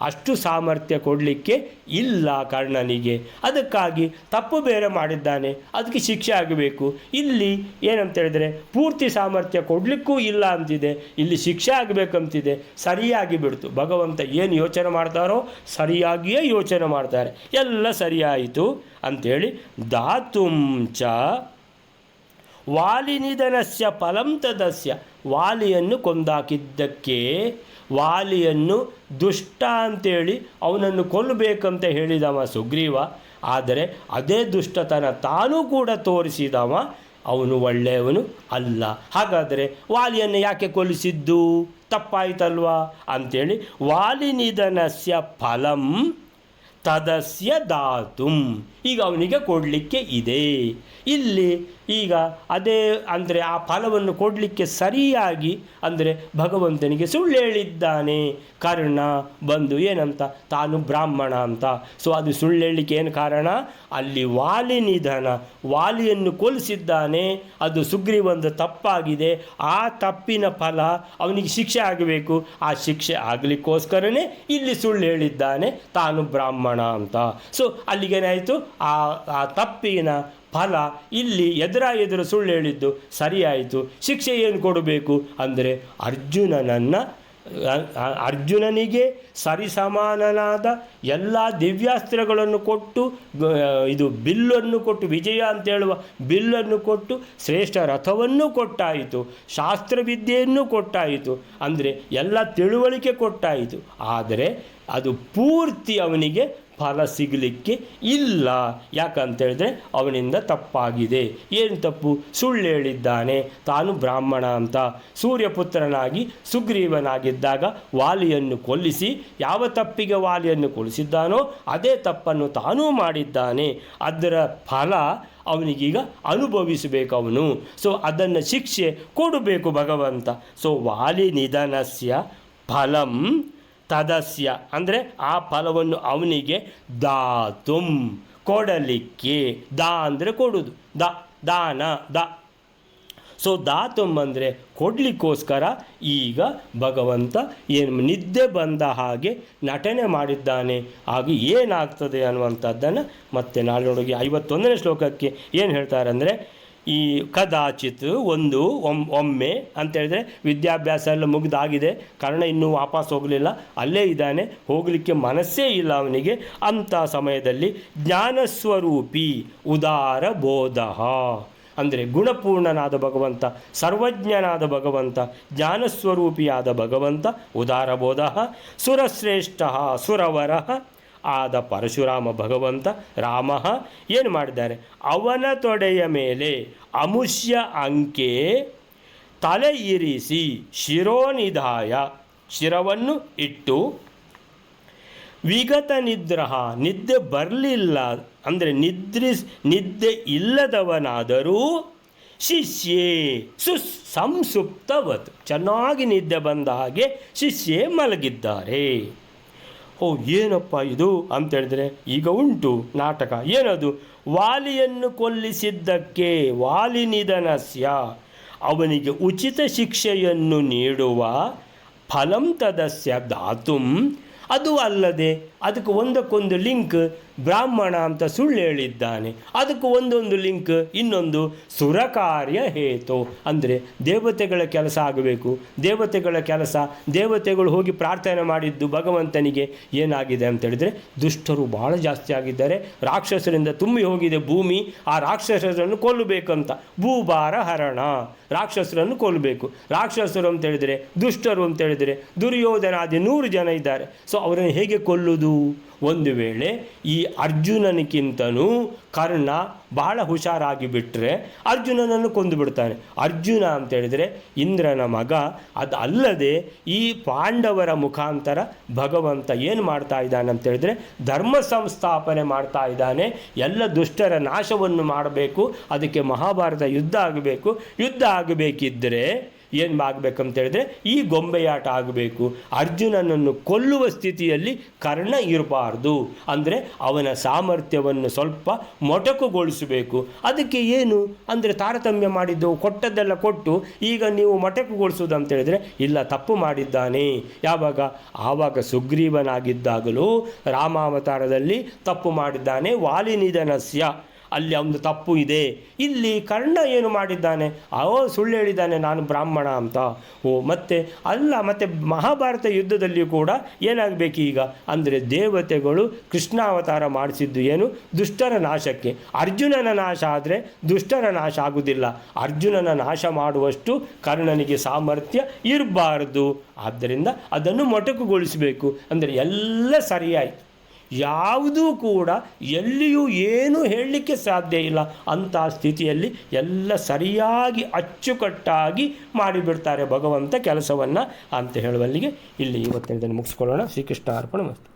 ಅಷ್ಟು ಸಾಮರ್ಥ್ಯ ಕೊಡಲಿಕ್ಕೆ ಇಲ್ಲ ಕರ್ಣನಿಗೆ. ಅದಕ್ಕಾಗಿ ತಪ್ಪು ಬೇರೆ ಮಾಡಿದ್ದಾನೆ, ಅದಕ್ಕೆ ಶಿಕ್ಷೆ ಆಗಬೇಕು. ಇಲ್ಲಿ ಏನಂತೇಳಿದರೆ ಪೂರ್ತಿ ಸಾಮರ್ಥ್ಯ ಕೊಡಲಿಕ್ಕೂ ಇಲ್ಲ ಅಂತಿದೆ, ಇಲ್ಲಿ ಶಿಕ್ಷೆ ಆಗಬೇಕಂತಿದೆ. ಸರಿಯಾಗಿ ಬಿಡ್ತು. ಭಗವಂತ ಏನು ಯೋಚನೆ ಮಾಡ್ತಾರೋ ಸರಿಯಾಗಿಯೇ ಯೋಚನೆ ಮಾಡ್ತಾರೆ. ಎಲ್ಲ ಸರಿಯಾಯಿತು ಅಂಥೇಳಿ ಧಾತುಂಚ ವಾಲಿನಿಧನಸ್ಯ ಫಲಂ ತದಸ್ಯ. ವಾಲಿಯನ್ನು ಕೊಂದಾಕಿದ್ದಕ್ಕೆ, ವಾಲಿಯನ್ನು ದುಷ್ಟ ಅಂತೇಳಿ ಅವನನ್ನು ಕೊಲ್ಲಬೇಕಂತ ಹೇಳಿದವ ಸುಗ್ರೀವ. ಆದರೆ ಅದೇ ದುಷ್ಟತನ ತಾನೂ ಕೂಡ ತೋರಿಸಿದವ ಅವನು ಒಳ್ಳೆಯವನು ಅಲ್ಲ. ಹಾಗಾದರೆ ವಾಲಿಯನ್ನು ಯಾಕೆ ಕೊಲ್ಲಿಸಿದ್ದು? ತಪ್ಪಾಯ್ತಲ್ವಾ ಅಂಥೇಳಿ ವಾಲಿನಿಧನಸ್ಯ ಫಲಂ ತದಸ್ಯ ಧಾತುಂ. ಈಗ ಅವನಿಗೆ ಕೊಡಲಿಕ್ಕೆ ಇದೆ. ಇಲ್ಲಿ ಈಗ ಅದೇ ಅಂದರೆ ಆ ಫಲವನ್ನು ಕೊಡಲಿಕ್ಕೆ ಸರಿಯಾಗಿ ಅಂದರೆ ಭಗವಂತನಿಗೆ ಸುಳ್ಳು ಹೇಳಿದ್ದಾನೆ ಕರ್ಣ ಬಂದು. ಏನಂತ? ತಾನು ಬ್ರಾಹ್ಮಣ ಅಂತ. ಸೊ ಅದು ಸುಳ್ಳು ಹೇಳಲಿಕ್ಕೆ ಏನು ಕಾರಣ? ಅಲ್ಲಿ ವಾಲಿ ನಿಧನ, ವಾಲಿಯನ್ನು ಕೊಲ್ಲಿಸಿದ್ದಾನೆ, ಅದು ಸುಗ್ರೀವಂದು ತಪ್ಪಾಗಿದೆ. ಆ ತಪ್ಪಿನ ಫಲ ಅವನಿಗೆ ಶಿಕ್ಷೆ ಆಗಬೇಕು. ಆ ಶಿಕ್ಷೆ ಆಗಲಿಕ್ಕೋಸ್ಕರನೇ ಇಲ್ಲಿ ಸುಳ್ಳು ಹೇಳಿದ್ದಾನೆ ತಾನು ಬ್ರಾಹ್ಮಣ ಅಂತ. ಸೊ ಅಲ್ಲಿಗೇನಾಯಿತು? ಆ ತಪ್ಪಿನ ಫಲ ಇಲ್ಲಿ ಎದುರು ಸುಳ್ಳು ಹೇಳಿದ್ದು ಸರಿಯಾಯಿತು. ಶಿಕ್ಷೆ ಏನು ಕೊಡಬೇಕು ಅಂದರೆ ಅರ್ಜುನನಿಗೆ ಸರಿಸಮಾನನಾದ ಎಲ್ಲ ದಿವ್ಯಾಸ್ತ್ರಗಳನ್ನು ಕೊಟ್ಟು, ಇದು ಬಿಲ್ಲನ್ನು ಕೊಟ್ಟು, ವಿಜಯ ಅಂತೇಳುವ ಬಿಲ್ಲನ್ನು ಕೊಟ್ಟು, ಶ್ರೇಷ್ಠ ರಥವನ್ನು ಕೊಟ್ಟಾಯಿತು, ಶಾಸ್ತ್ರವಿದ್ಯೆಯನ್ನು ಕೊಟ್ಟಾಯಿತು, ಅಂದರೆ ಎಲ್ಲ ತಿಳುವಳಿಕೆ ಕೊಟ್ಟಾಯಿತು. ಆದರೆ ಅದು ಪೂರ್ತಿ ಅವನಿಗೆ ಫಲ ಸಿಗಲಿಕ್ಕೆ ಇಲ್ಲ. ಯಾಕಂತೇಳಿದ್ರೆ ಅವನಿಂದ ತಪ್ಪಾಗಿದೆ. ಏನು ತಪ್ಪು? ಸುಳ್ಳು ಹೇಳಿದ್ದಾನೆ ತಾನು ಬ್ರಾಹ್ಮಣ ಅಂತ. ಸೂರ್ಯಪುತ್ರನಾಗಿ ಸುಗ್ರೀವನಾಗಿದ್ದಾಗ ವಾಲಿಯನ್ನು ಕೊಲ್ಲಿಸಿ ಯಾವ ತಪ್ಪಿಗೆ ವಾಲಿಯನ್ನು ಕೊಲ್ಲಿಸಿದ್ದಾನೋ ಅದೇ ತಪ್ಪನ್ನು ತಾನೂ ಮಾಡಿದ್ದಾನೆ. ಅದರ ಫಲ ಅವನಿಗೀಗ ಅನುಭವಿಸಬೇಕು ಅವನು. ಸೊ ಅದನ್ನು ಶಿಕ್ಷೆ ಕೊಡಬೇಕು ಭಗವಂತ. ಸೊ ವಾಲಿ ನಿಧನಸ್ಯ ಫಲಂ ತದಸ್ಯ ಅಂದರೆ ಆ ಫಲವನ್ನು ಅವನಿಗೆ ದಾತುಂ ಕೊಡಲಿಕ್ಕೆ. ದಾ ಅಂದರೆ ಕೊಡುವುದು, ದಾನ ದ. ಸೊ ದಾತುಂ ಅಂದರೆ ಕೊಡಲಿಕ್ಕೋಸ್ಕರ ಈಗ ಭಗವಂತ ಏನು ನಿದ್ದೆ ಬಂದ ಹಾಗೆ ನಟನೆ ಮಾಡಿದ್ದಾನೆ. ಆಗ ಏನಾಗ್ತದೆ ಅನ್ನುವಂಥದ್ದನ್ನು ಮತ್ತೆ ನಾಳೆ ನೋಡಿಗೆ 51ನೇ ಶ್ಲೋಕಕ್ಕೆ ಏನು ಹೇಳ್ತಾರೆ ಅಂದರೆ, ಈ ಕದಾಚಿತ್ ಒಮ್ಮೆ ಅಂತೇಳಿದರೆ ವಿದ್ಯಾಭ್ಯಾಸ ಎಲ್ಲ ಮುಗಿದಾಗಿದೆ, ಕರ್ಣ ಇನ್ನೂ ವಾಪಸ್ ಹೋಗಲಿಲ್ಲ, ಅಲ್ಲೇ ಇದ್ದಾನೆ, ಹೋಗಲಿಕ್ಕೆ ಮನಸ್ಸೇ ಇಲ್ಲ ಅವನಿಗೆ. ಅಂಥ ಸಮಯದಲ್ಲಿ ಜ್ಞಾನಸ್ವರೂಪಿ ಉದಾರ ಬೋಧ ಅಂದರೆ ಗುಣಪೂರ್ಣನಾದ ಭಗವಂತ, ಸರ್ವಜ್ಞನಾದ ಭಗವಂತ, ಜ್ಞಾನಸ್ವರೂಪಿಯಾದ ಭಗವಂತ, ಉದಾರಬೋಧ ಸುರಶ್ರೇಷ್ಠ ಸುರವರ ಆದ ಪರಶುರಾಮ ಭಗವಂತ ರಾಮ ಏನು ಮಾಡಿದ್ದಾರೆ? ಅವನ ತೊಡೆಯ ಮೇಲೆ ಅಮುಷ್ಯ ಅಂಕೆ ತಲೆ ಇರಿಸಿ ಶಿರೋನಿಧಾಯ ಶಿರವನ್ನು ಇಟ್ಟು ವಿಗತ ನಿದ್ರಹ ನಿದ್ದೆ ಬರಲಿಲ್ಲ ಅಂದರೆ ನಿದ್ದೆ ಇಲ್ಲದವನಾದರೂ ಶಿಷ್ಯೇ ಸಂಸುಪ್ತವತ್ ಚೆನ್ನಾಗಿ ನಿದ್ದೆ ಬಂದ ಹಾಗೆ ಶಿಷ್ಯೇ ಮಲಗಿದ್ದಾರೆ. ಓ ಏನಪ್ಪ ಇದು ಅಂತೇಳಿದ್ರೆ ಈಗ ಉಂಟು ನಾಟಕ. ಏನದು? ವಾಲಿಯನ್ನು ಕೊಲ್ಲಿಸಿದ್ದಕ್ಕೆ ವಾಲಿ ನಿಧನಸ್ಯ ಅವನಿಗೆ ಉಚಿತ ಶಿಕ್ಷೆಯನ್ನು ನೀಡುವ ಫಲಂ ತದಸ್ಯ ದಾತುಂ. ಅದು ಅಲ್ಲದೆ ಅದಕ್ಕೆ ಒಂದಕ್ಕೊಂದು ಲಿಂಕ್. ಬ್ರಾಹ್ಮಣ ಅಂತ ಸುಳ್ಳು ಹೇಳಿದ್ದಾನೆ, ಅದಕ್ಕೆ ಒಂದೊಂದು ಲಿಂಕ್. ಇನ್ನೊಂದು ಸುರಕಾರ್ಯ ಹೇತು ಅಂದರೆ ದೇವತೆಗಳ ಕೆಲಸ ಆಗಬೇಕು. ದೇವತೆಗಳ ಕೆಲಸ, ದೇವತೆಗಳು ಹೋಗಿ ಪ್ರಾರ್ಥನೆ ಮಾಡಿದ್ದು ಭಗವಂತನಿಗೆ ಏನಾಗಿದೆ ಅಂತೇಳಿದರೆ ದುಷ್ಟರು ಭಾಳ ಜಾಸ್ತಿ ಆಗಿದ್ದಾರೆ, ರಾಕ್ಷಸರಿಂದ ತುಂಬಿ ಹೋಗಿದೆ ಭೂಮಿ, ಆ ರಾಕ್ಷಸರನ್ನು ಕೊಲ್ಲಬೇಕಂತ. ಭೂಭಾರ ಹರಣ, ರಾಕ್ಷಸರನ್ನು ಕೊಲ್ಲಬೇಕು. ರಾಕ್ಷಸರು ಅಂತೇಳಿದರೆ ದುಷ್ಟರು ಅಂತೇಳಿದರೆ ದುರ್ಯೋಧನಾದಿ 100 ಜನ ಇದ್ದಾರೆ. ಸೊ ಅವರನ್ನು ಹೇಗೆ ಕೊಲ್ಲುವುದು? ಒಂದು ವೇಳೆ ಈ ಅರ್ಜುನನಿಗಿಂತನೂ ಕರ್ಣ ಬಹಳ ಹುಷಾರಾಗಿ ಬಿಟ್ಟರೆ ಅರ್ಜುನನನ್ನು ಕೊಂದು ಬಿಡ್ತಾನೆ. ಅರ್ಜುನ ಅಂತೇಳಿದರೆ ಇಂದ್ರನ ಮಗ. ಅದು ಅಲ್ಲದೆ ಈ ಪಾಂಡವರ ಮುಖಾಂತರ ಭಗವಂತ ಏನು ಮಾಡ್ತಾ ಇದ್ದಾನೆ ಅಂತೇಳಿದರೆ ಧರ್ಮ ಸಂಸ್ಥಾಪನೆ ಮಾಡ್ತಾ ಇದ್ದಾನೆ. ಎಲ್ಲ ದುಷ್ಟರ ನಾಶವನ್ನು ಮಾಡಬೇಕು. ಅದಕ್ಕೆ ಮಹಾಭಾರತ ಯುದ್ಧ ಆಗಬೇಕು. ಯುದ್ಧ ಆಗಬೇಕಿದ್ದರೆ ಏನು ಆಗಬೇಕಂತೇಳಿದ್ರೆ ಈ ಗೊಂಬೆಯಾಟ ಆಗಬೇಕು. ಅರ್ಜುನನನ್ನು ಕೊಲ್ಲುವ ಸ್ಥಿತಿಯಲ್ಲಿ ಕರ್ಣ ಇರಬಾರ್ದು. ಅಂದರೆ ಅವನ ಸಾಮರ್ಥ್ಯವನ್ನು ಸ್ವಲ್ಪ ಮೊಟಕುಗೊಳಿಸಬೇಕು. ಅದಕ್ಕೆ ಏನು ಅಂದರೆ ತಾರತಮ್ಯ ಮಾಡಿದ್ದು, ಕೊಟ್ಟದ್ದೆಲ್ಲ ಕೊಟ್ಟು ಈಗ ನೀವು ಮೊಟಕುಗೊಳಿಸೋದು ಅಂತೇಳಿದರೆ ಇಲ್ಲ, ತಪ್ಪು ಮಾಡಿದ್ದಾನೆ. ಆವಾಗ ಸುಗ್ರೀವನಾಗಿದ್ದಾಗಲೂ ರಾಮಾವತಾರದಲ್ಲಿ ತಪ್ಪು ಮಾಡಿದ್ದಾನೆ. ವಾಲಿ ನಿಧನಸ್ಯ ಅಲ್ಲಿ ಒಂದು ತಪ್ಪು ಇದೆ. ಇಲ್ಲಿ ಕರ್ಣ ಏನು ಮಾಡಿದ್ದಾನೆ? ಸುಳ್ಳು ಹೇಳಿದ್ದಾನೆ ನಾನು ಬ್ರಾಹ್ಮಣ ಅಂತ. ಮತ್ತೆ ಮಹಾಭಾರತ ಯುದ್ಧದಲ್ಲಿಯೂ ಕೂಡ ಏನಾಗಬೇಕು ಈಗ ಅಂದರೆ ದೇವತೆಗಳು ಕೃಷ್ಣಾವತಾರ ಮಾಡಿಸಿದ್ದು ಏನು? ದುಷ್ಟರ ನಾಶಕ್ಕೆ. ಅರ್ಜುನನ ನಾಶ ಆದರೆ ದುಷ್ಟರ ನಾಶ ಆಗುವುದಿಲ್ಲ. ಅರ್ಜುನನ ನಾಶ ಮಾಡುವಷ್ಟು ಕರ್ಣನಿಗೆ ಸಾಮರ್ಥ್ಯ ಇರಬಾರ್ದು. ಆದ್ದರಿಂದ ಅದನ್ನು ಮೊಟಕುಗೊಳಿಸಬೇಕು. ಅಂದರೆ ಎಲ್ಲ ಸರಿಯಾಯಿತು. ಯಾವುದೂ ಕೂಡ ಎಲ್ಲಿಯೂ ಏನೂ ಹೇಳಲಿಕ್ಕೆ ಸಾಧ್ಯ ಇಲ್ಲ. ಅಂಥ ಸ್ಥಿತಿಯಲ್ಲಿ ಎಲ್ಲ ಸರಿಯಾಗಿ ಅಚ್ಚುಕಟ್ಟಾಗಿ ಮಾಡಿಬಿಡ್ತಾರೆ ಭಗವಂತ ಕೆಲಸವನ್ನು ಅಂತ ಹೇಳುವಲ್ಲಿಗೆ ಇಲ್ಲಿ ಇವತ್ತಿನ ಮುಗಿಸ್ಕೊಳ್ಳೋಣ. ಶ್ರೀಕೃಷ್ಣ ಅರ್ಪಣಮಸ್ತು.